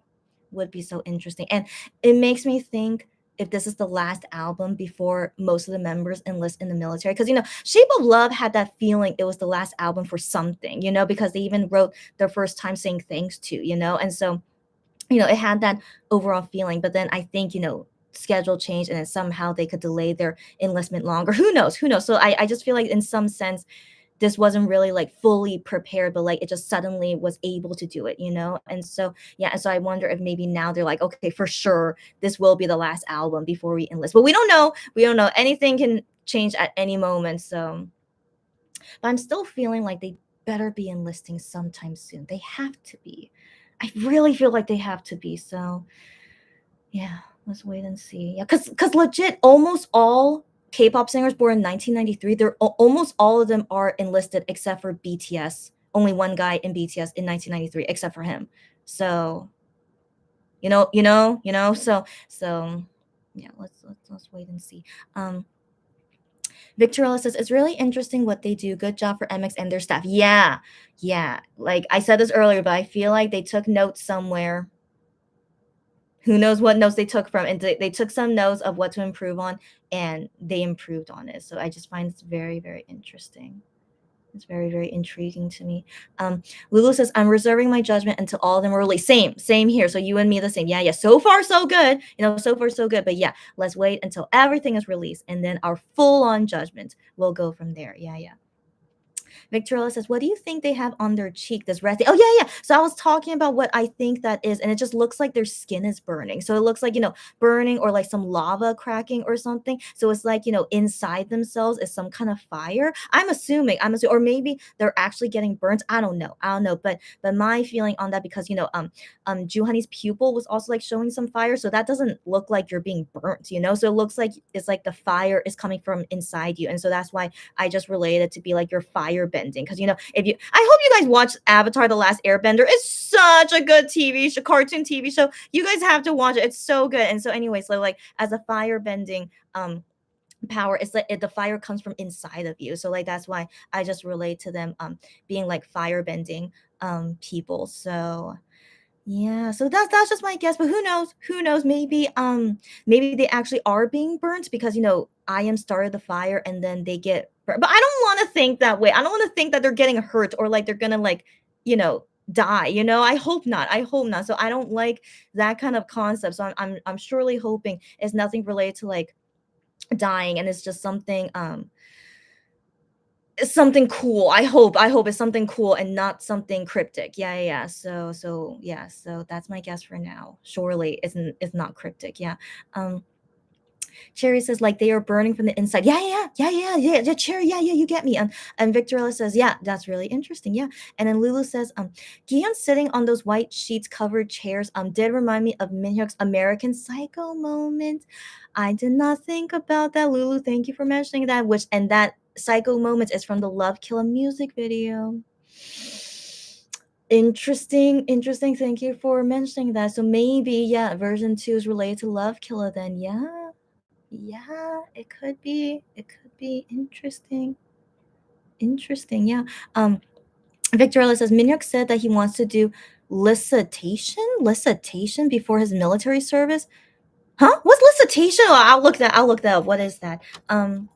Would be so interesting. And it makes me think if this is the last album before most of the members enlist in the military. Because, Shape of Love had that feeling it was the last album for something, because they even wrote their first time saying thanks to, And so, it had that overall feeling. But then I think, schedule changed and then somehow they could delay their enlistment longer. Who knows? Who knows? So I just feel like in some sense, this wasn't really like fully prepared, but like it just suddenly was able to do it. And so yeah, and so I wonder if maybe now they're like, okay, for sure this will be the last album before we enlist, but we don't know. Anything can change at any moment. So but I'm still feeling like they better be enlisting sometime soon. They have to be. I really feel like they have to be. So yeah, let's wait and see. Yeah, because legit, almost all K-pop singers born in 1993, they're almost all of them are enlisted except for BTS. Only one guy in BTS in 1993, except for him. So, So yeah, let's wait and see. Victorella says it's really interesting what they do. Good job for MX and their staff. Yeah, yeah. Like I said this earlier, but I feel like they took notes somewhere. Who knows what notes they took from, and they took some notes of what to improve on, and they improved on it. So I just find it's very, very interesting. It's very, very intriguing to me. Lulu says, I'm reserving my judgment until all of them are released. Same here. So you and me the same. Yeah, yeah. So far, so good. So far, so good. But yeah, let's wait until everything is released, and then our full-on judgment will go from there. Yeah, yeah. Victoria says, what do you think they have on their cheek? This red thing. Oh, yeah, yeah. So I was talking about what I think that is, and it just looks like their skin is burning. So it looks like, burning or like some lava cracking or something. So it's like, inside themselves is some kind of fire. Or maybe they're actually getting burnt. I don't know. But my feeling on that, because, Juhani's pupil was also like showing some fire. So that doesn't look like you're being burnt. So it looks like it's like the fire is coming from inside you. And so that's why I just related to be like your fire bending. Because I hope you guys watch Avatar: The Last Airbender. It's such a good TV show, cartoon TV show. You guys have to watch it. It's so good. And so anyway, so like as a fire bending power, it's like the fire comes from inside of you. So like that's why I just relate to them being like fire bending people. So yeah, so that's just my guess, but who knows? Who knows? Maybe they actually are being burnt because I am started the fire and then they get burnt. But I don't want to think that way. I don't want to think that they're getting hurt or like they're gonna like die. I hope not. I hope not. So I don't like that kind of concept. So I'm surely hoping it's nothing related to like dying and it's just something cool. I hope it's something cool and not something cryptic. Yeah, yeah, yeah. So yeah, so that's my guess for now. Surely it's not cryptic. Yeah. Cherry says like they are burning from the inside. Yeah, yeah, yeah, yeah, yeah, yeah. Cherry, yeah, yeah, you get me. And Victorella says, yeah, that's really interesting. Yeah. And then Lulu says, Gion sitting on those white sheets covered chairs did remind me of Minhyuk's American Psycho moment. I did not think about that, Lulu. Thank you for mentioning that. And that Psycho moment is from the Love Killer music video. Interesting. Thank you for mentioning that. So maybe, yeah, version 2 is related to Love Killer then. Yeah. Yeah, it could be interesting. Yeah. Victorella says Minhyuk said that he wants to do licitation before his military service. Huh? What's licitation? Oh, I'll look that up. What is that? Um,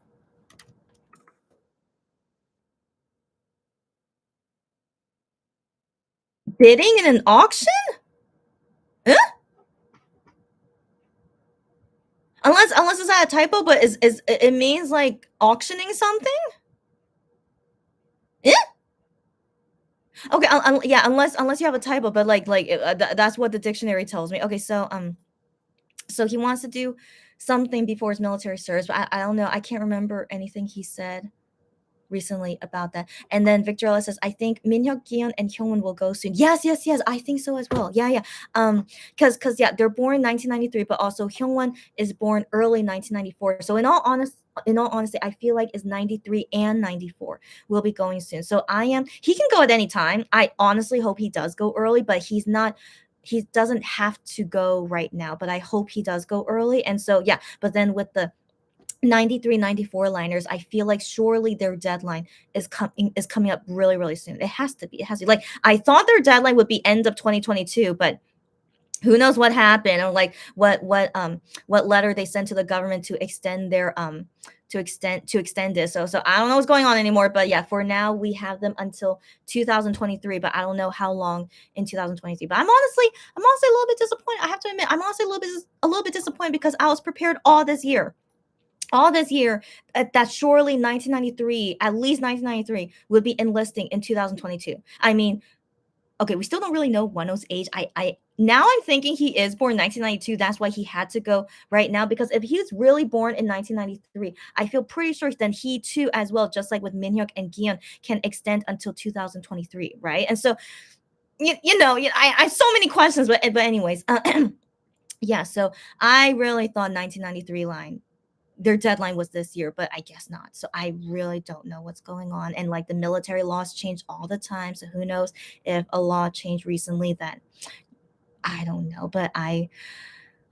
Bidding in an auction? Huh? Unless it's not a typo, but is it means like auctioning something? Yeah. Okay. Yeah. Unless you have a typo, but that's what the dictionary tells me. Okay. So he wants to do something before his military service, but I don't know. I can't remember anything he said recently about that. And then Victorella says, I think Minhyuk, Gion, and Hyungwon will go soon. Yes, yes, yes. I think so as well. Yeah, yeah. Because yeah, they're born 1993, but also Hyungwon is born early 1994. So in all honesty, I feel like is 93 and 94 will be going soon. So he can go at any time. I honestly hope he does go early, but he doesn't have to go right now, but I hope he does go early. And so yeah, but then with the 93, 94 liners, I feel like surely their deadline is coming up really, really soon. It has to be. It has to be. Like I thought their deadline would be end of 2022, but who knows what happened or like what letter they sent to the government to extend their to extend this. So I don't know what's going on anymore, but yeah, for now we have them until 2023, but I don't know how long in 2023. But I'm honestly a little bit disappointed. I have to admit, I'm honestly a little bit disappointed because I was prepared all this year that surely 1993, at least 1993, would be enlisting in 2022. I mean, okay, we still don't really know Wano's age. I now I'm thinking he is born 1992. That's why he had to go right now. Because if he was really born in 1993, I feel pretty sure then he too, as well, just like with Minhyuk and Gion, can extend until 2023, right? And so I have so many questions, but anyways, yeah. So I really thought 1993 line their deadline was this year, but I guess not. So I really don't know what's going on. And like the military laws change all the time. So who knows if a law changed recently that I don't know. But I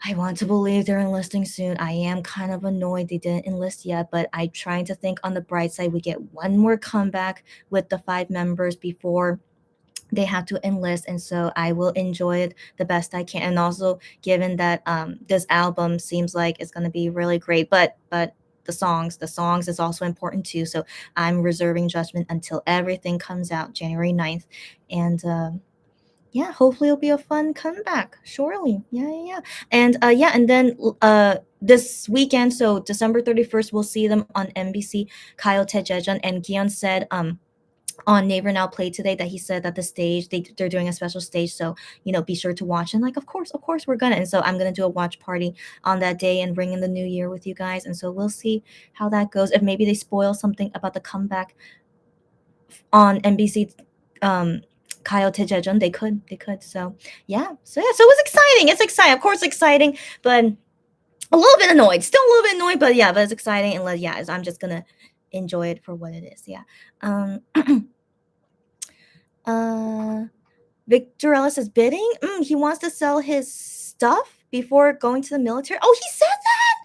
want to believe they're enlisting soon. I am kind of annoyed they didn't enlist yet, but I'm trying to think on the bright side. We get one more comeback with the 5 members before they have to enlist, and so I will enjoy it the best I can. And also given that this album seems like it's going to be really great, but the songs is also important too. So I'm reserving judgment until everything comes out January 9th. And yeah, hopefully it'll be a fun comeback, surely. Yeah, yeah, yeah. And yeah, and then this weekend, so December 31st, we'll see them on NBC. Kyle Tejeon and Gion said on Neighbor Now Play today that he said that the stage they're doing a special stage, so be sure to watch. And like, of course we're gonna. And so I'm gonna do a watch party on that day and bring in the new year with you guys. And so we'll see how that goes. If maybe they spoil something about the comeback on NBC, um Kyle Tejeon, they could. So yeah, so it was exciting. It's exciting, of course, exciting, but a little bit annoyed, still a little bit annoyed, but yeah, but it's exciting. And yeah, I'm just gonna enjoy it for what it is. Yeah. um Uh, Victor Ellis is bidding. He wants to sell his stuff before going to the military. Oh, he said that.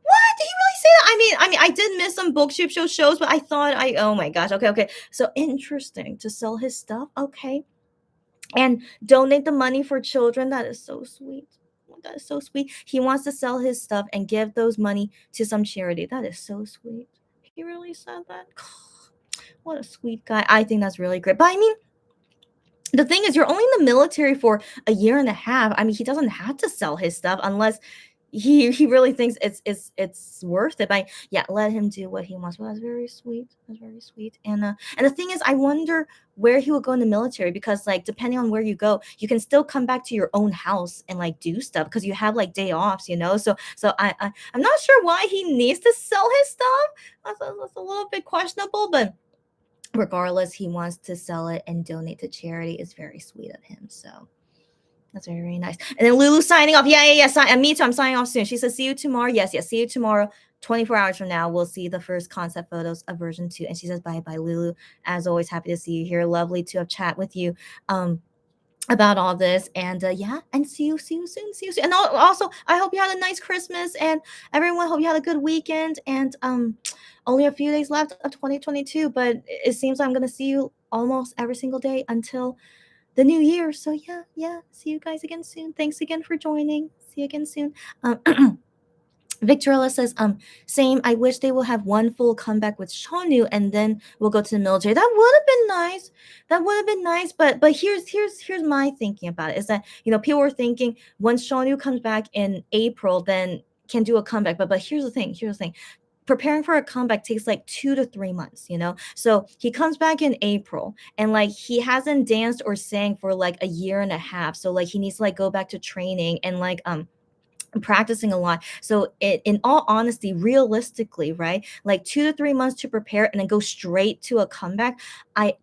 What did he really say that? I mean, I did miss some bookship shows, but I thought I. Oh my gosh. Okay, okay. So interesting to sell his stuff. Okay, and donate the money for children. That is so sweet. That is so sweet. He wants to sell his stuff and give those money to some charity. That is so sweet. He really said that. What a sweet guy. I think that's really great. But I mean, the thing is, you're only in the military for a year and a half. I mean, he doesn't have to sell his stuff unless he really thinks it's worth it. But yeah, let him do what he wants. Well, that's very sweet. That's very sweet. And the thing is, I wonder where he will go in the military, because like depending on where you go, you can still come back to your own house and like do stuff because you have like day offs. So I'm not sure why he needs to sell his stuff. That's a little bit questionable, but regardless, he wants to sell it and donate to charity. Is very sweet of him. So that's very, very nice. And then Lulu signing off. Yeah, yeah, yeah. Me too. I'm signing off soon. She says, see you tomorrow. Yes, yes. See you tomorrow. 24 hours from now, we'll see the first concept photos of version 2. And she says, bye bye, Lulu. As always, happy to see you here. Lovely to have chat with you. about all this. And yeah, and see you soon. And also, I hope you had a nice Christmas, and everyone hope you had a good weekend. And only a few days left of 2022, but it seems like I'm gonna see you almost every single day until the new year. So yeah, see you guys again soon. Thanks again for joining. See you again soon. Victorella says, same. I wish they will have one full comeback with Shonu, and then we'll go to the military. That would have been nice. That would have been nice. But here's my thinking about it. Is that, people were thinking once Shonu comes back in April, then can do a comeback. But here's the thing. Here's the thing. Preparing for a comeback takes like 2 to 3 months. So he comes back in April, and like he hasn't danced or sang for like a year and a half. So like he needs to like go back to training and like practicing a lot. So in all honesty, realistically, right, like 2 to 3 months to prepare and then go straight to a comeback, I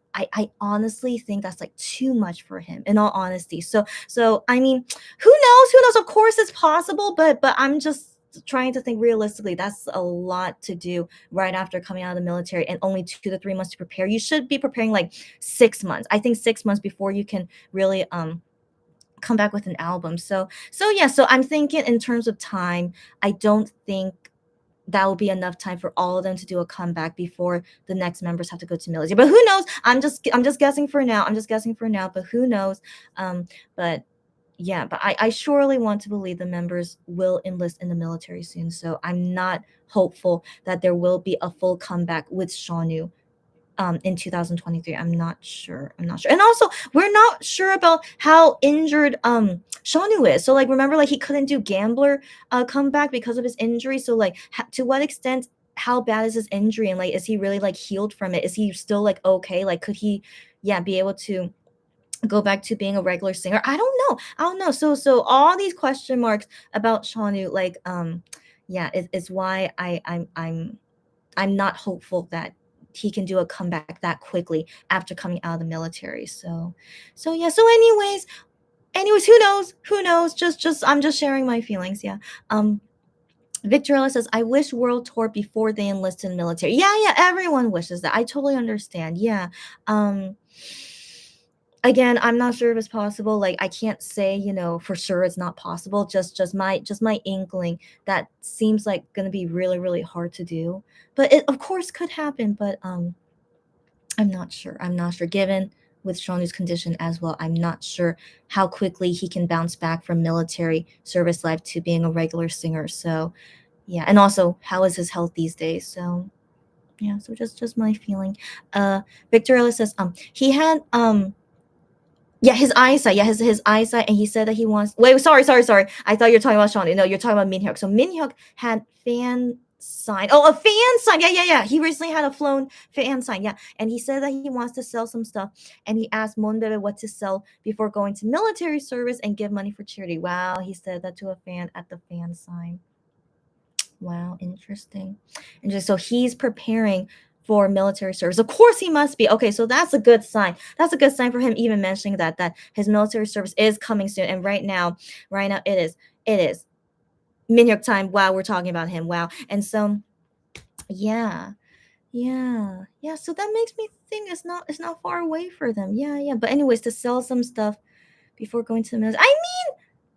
honestly think that's like too much for him, in all honesty. So I mean, who knows, of course it's possible, but I'm just trying to think realistically. That's a lot to do right after coming out of the military, and only 2 to 3 months to prepare. You should be preparing like 6 months, I think, 6 months before you can really come back with an album. So I'm thinking in terms of time, I don't think that will be enough time for all of them to do a comeback before the next members have to go to military. But who knows? I'm just guessing for now. But who knows? But yeah, but I surely want to believe the members will enlist in the military soon. So I'm not hopeful that there will be a full comeback with Shonu in 2023. I'm not sure. And also, we're not sure about how injured Shonu is. So like, remember, like he couldn't do Gambler comeback because of his injury. So like, to what extent, how bad is his injury, and like, is he really like healed from it? Is he still like okay? Like, could he be able to go back to being a regular singer? I don't know. So all these question marks about Shonu, like is why I'm not hopeful that he can do a comeback that quickly after coming out of the military. So yeah. So anyways, who knows? Just I'm just sharing my feelings. Yeah. Victorella says, I wish world tour before they enlist in the military. Yeah, everyone wishes that. I totally understand. Yeah. Again, I'm not sure if it's possible. Like, I can't say, for sure it's not possible. Just my inkling, that seems like gonna be really, really hard to do. But it of course could happen. But I'm not sure. Given with Shonu's condition as well, I'm not sure how quickly he can bounce back from military service life to being a regular singer. So yeah, and also, how is his health these days? So yeah, so just my feeling. Victorella says he had yeah, his eyesight. Yeah, his eyesight, and he said that he wants. Wait, sorry. I thought you were talking about Sean. No, you're talking about Minhyuk. So Minhyuk had fan sign. Oh, a fan sign. Yeah. He recently had a flown fan sign. Yeah, and he said that he wants to sell some stuff, and he asked Monbebe what to sell before going to military service and give money for charity. Wow, he said that to a fan at the fan sign. Wow, interesting. And just so he's preparing for military service. Of course he must be. Okay, so that's a good sign. That's a good sign for him even mentioning that his military service is coming soon. And right now it is. It is. Minhyuk time. Wow, we're talking about him. Wow. And so yeah. Yeah. So that makes me think it's not far away for them. Yeah. But anyways, to sell some stuff before going to the military.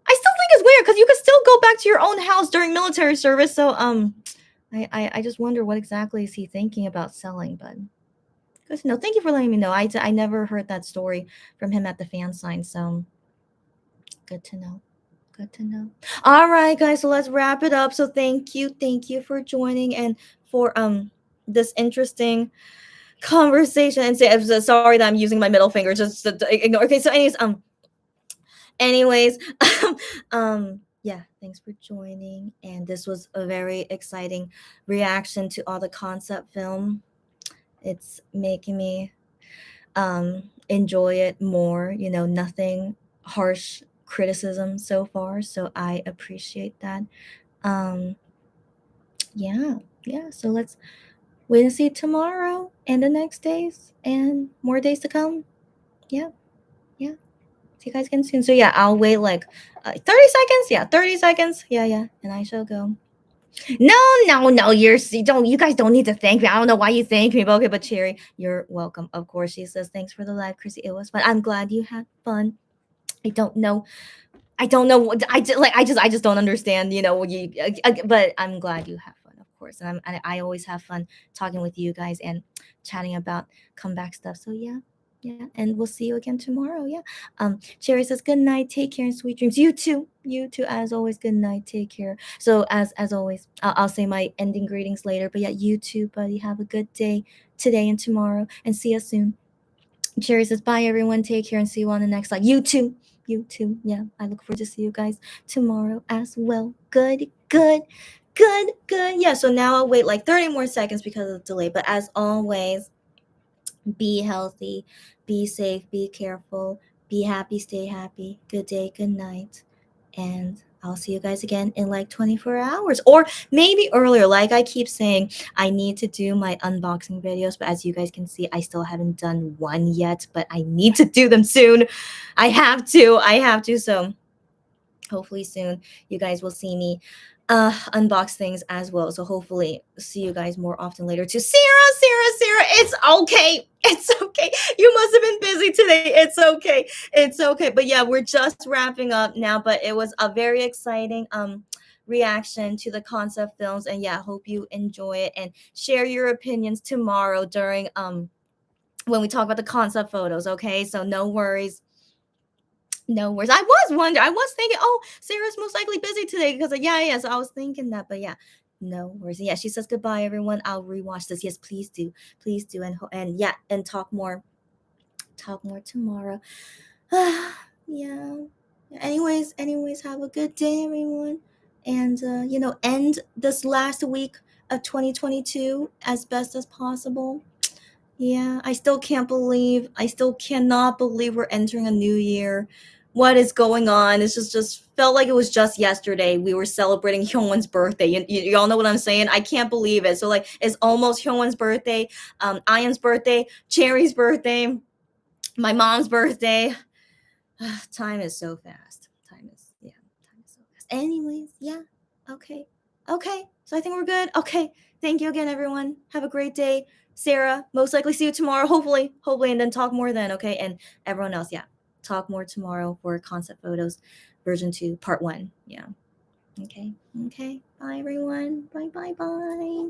I still think it's weird because you could still go back to your own house during military service. So I just wonder what exactly is he thinking about selling. But good to know. Thank you for letting me know. I never heard that story from him at the fan sign. So good to know. All right, guys. So let's wrap it up. So thank you for joining, and for this interesting conversation. And say, I'm so sorry that I'm using my middle finger just to ignore. Okay. So anyways, yeah, thanks for joining. And this was a very exciting reaction to all the concept film. It's making me enjoy it more. Nothing harsh criticism so far, so I appreciate that. um yeah. So let's wait and see tomorrow and the next days and more days to come. Yeah. See you guys again soon. So yeah, I'll wait like 30 seconds. Yeah, 30 seconds. Yeah, and I shall go. No, you guys don't need to thank me. I don't know why you thank me, but okay. But Cherry, you're welcome. Of course, she says thanks for the live, Chrissy. It was fun. I'm glad you had fun. I don't know. I don't know what I just don't understand, but I'm glad you have fun, of course. And I always have fun talking with you guys and chatting about comeback stuff. So yeah. Yeah, and we'll see you again tomorrow. Yeah. Cherry says good night, take care and sweet dreams. You too, as always. Good night, take care. So as always, I'll say my ending greetings later. But yeah, you too, buddy. Have a good day today and tomorrow, and see you soon. Cherry says, bye everyone. Take care and see you on the next slide. You too. You too. Yeah. I look forward to see you guys tomorrow as well. Good. Yeah. So now I'll wait like 30 more seconds because of the delay. But as always, be healthy, be safe, be careful, be happy, stay happy. Good day, good night. And I'll see you guys again in like 24 hours or maybe earlier. Like I keep saying, I need to do my unboxing videos, but as you guys can see, I still haven't done one yet, but I need to do them soon. I have to. So hopefully soon you guys will see me unbox things as well. So hopefully see you guys more often later too. Sarah, it's okay. It's okay. You must have been busy today. It's okay. But yeah, we're just wrapping up now, but it was a very exciting reaction to the concept films, and yeah, hope you enjoy it and share your opinions tomorrow during when we talk about the concept photos. Okay, so no worries. No worries. I was wondering. I was thinking, oh, Sarah's most likely busy today because yeah. So I was thinking that, but yeah, no worries. Yeah, she says goodbye, everyone. I'll rewatch this. Yes, please do, and yeah, and talk more tomorrow. Yeah. Anyways, have a good day, everyone, and end this last week of 2022 as best as possible. Yeah, I still cannot believe we're entering a new year. What is going on? It's just felt like it was just yesterday we were celebrating Hyungwon's birthday. Y'all know what I'm saying? I can't believe it. So like it's almost Hyungwon's birthday, Ian's birthday, Cherry's birthday, my mom's birthday. Time is so fast. Time is so fast. Anyways, yeah. Okay. So I think we're good. Okay. Thank you again, everyone. Have a great day. Sarah, most likely see you tomorrow. Hopefully, and then talk more then. Okay. And everyone else, yeah. Talk more tomorrow for concept photos version 2, part 1. Yeah. Okay. Bye everyone. Bye.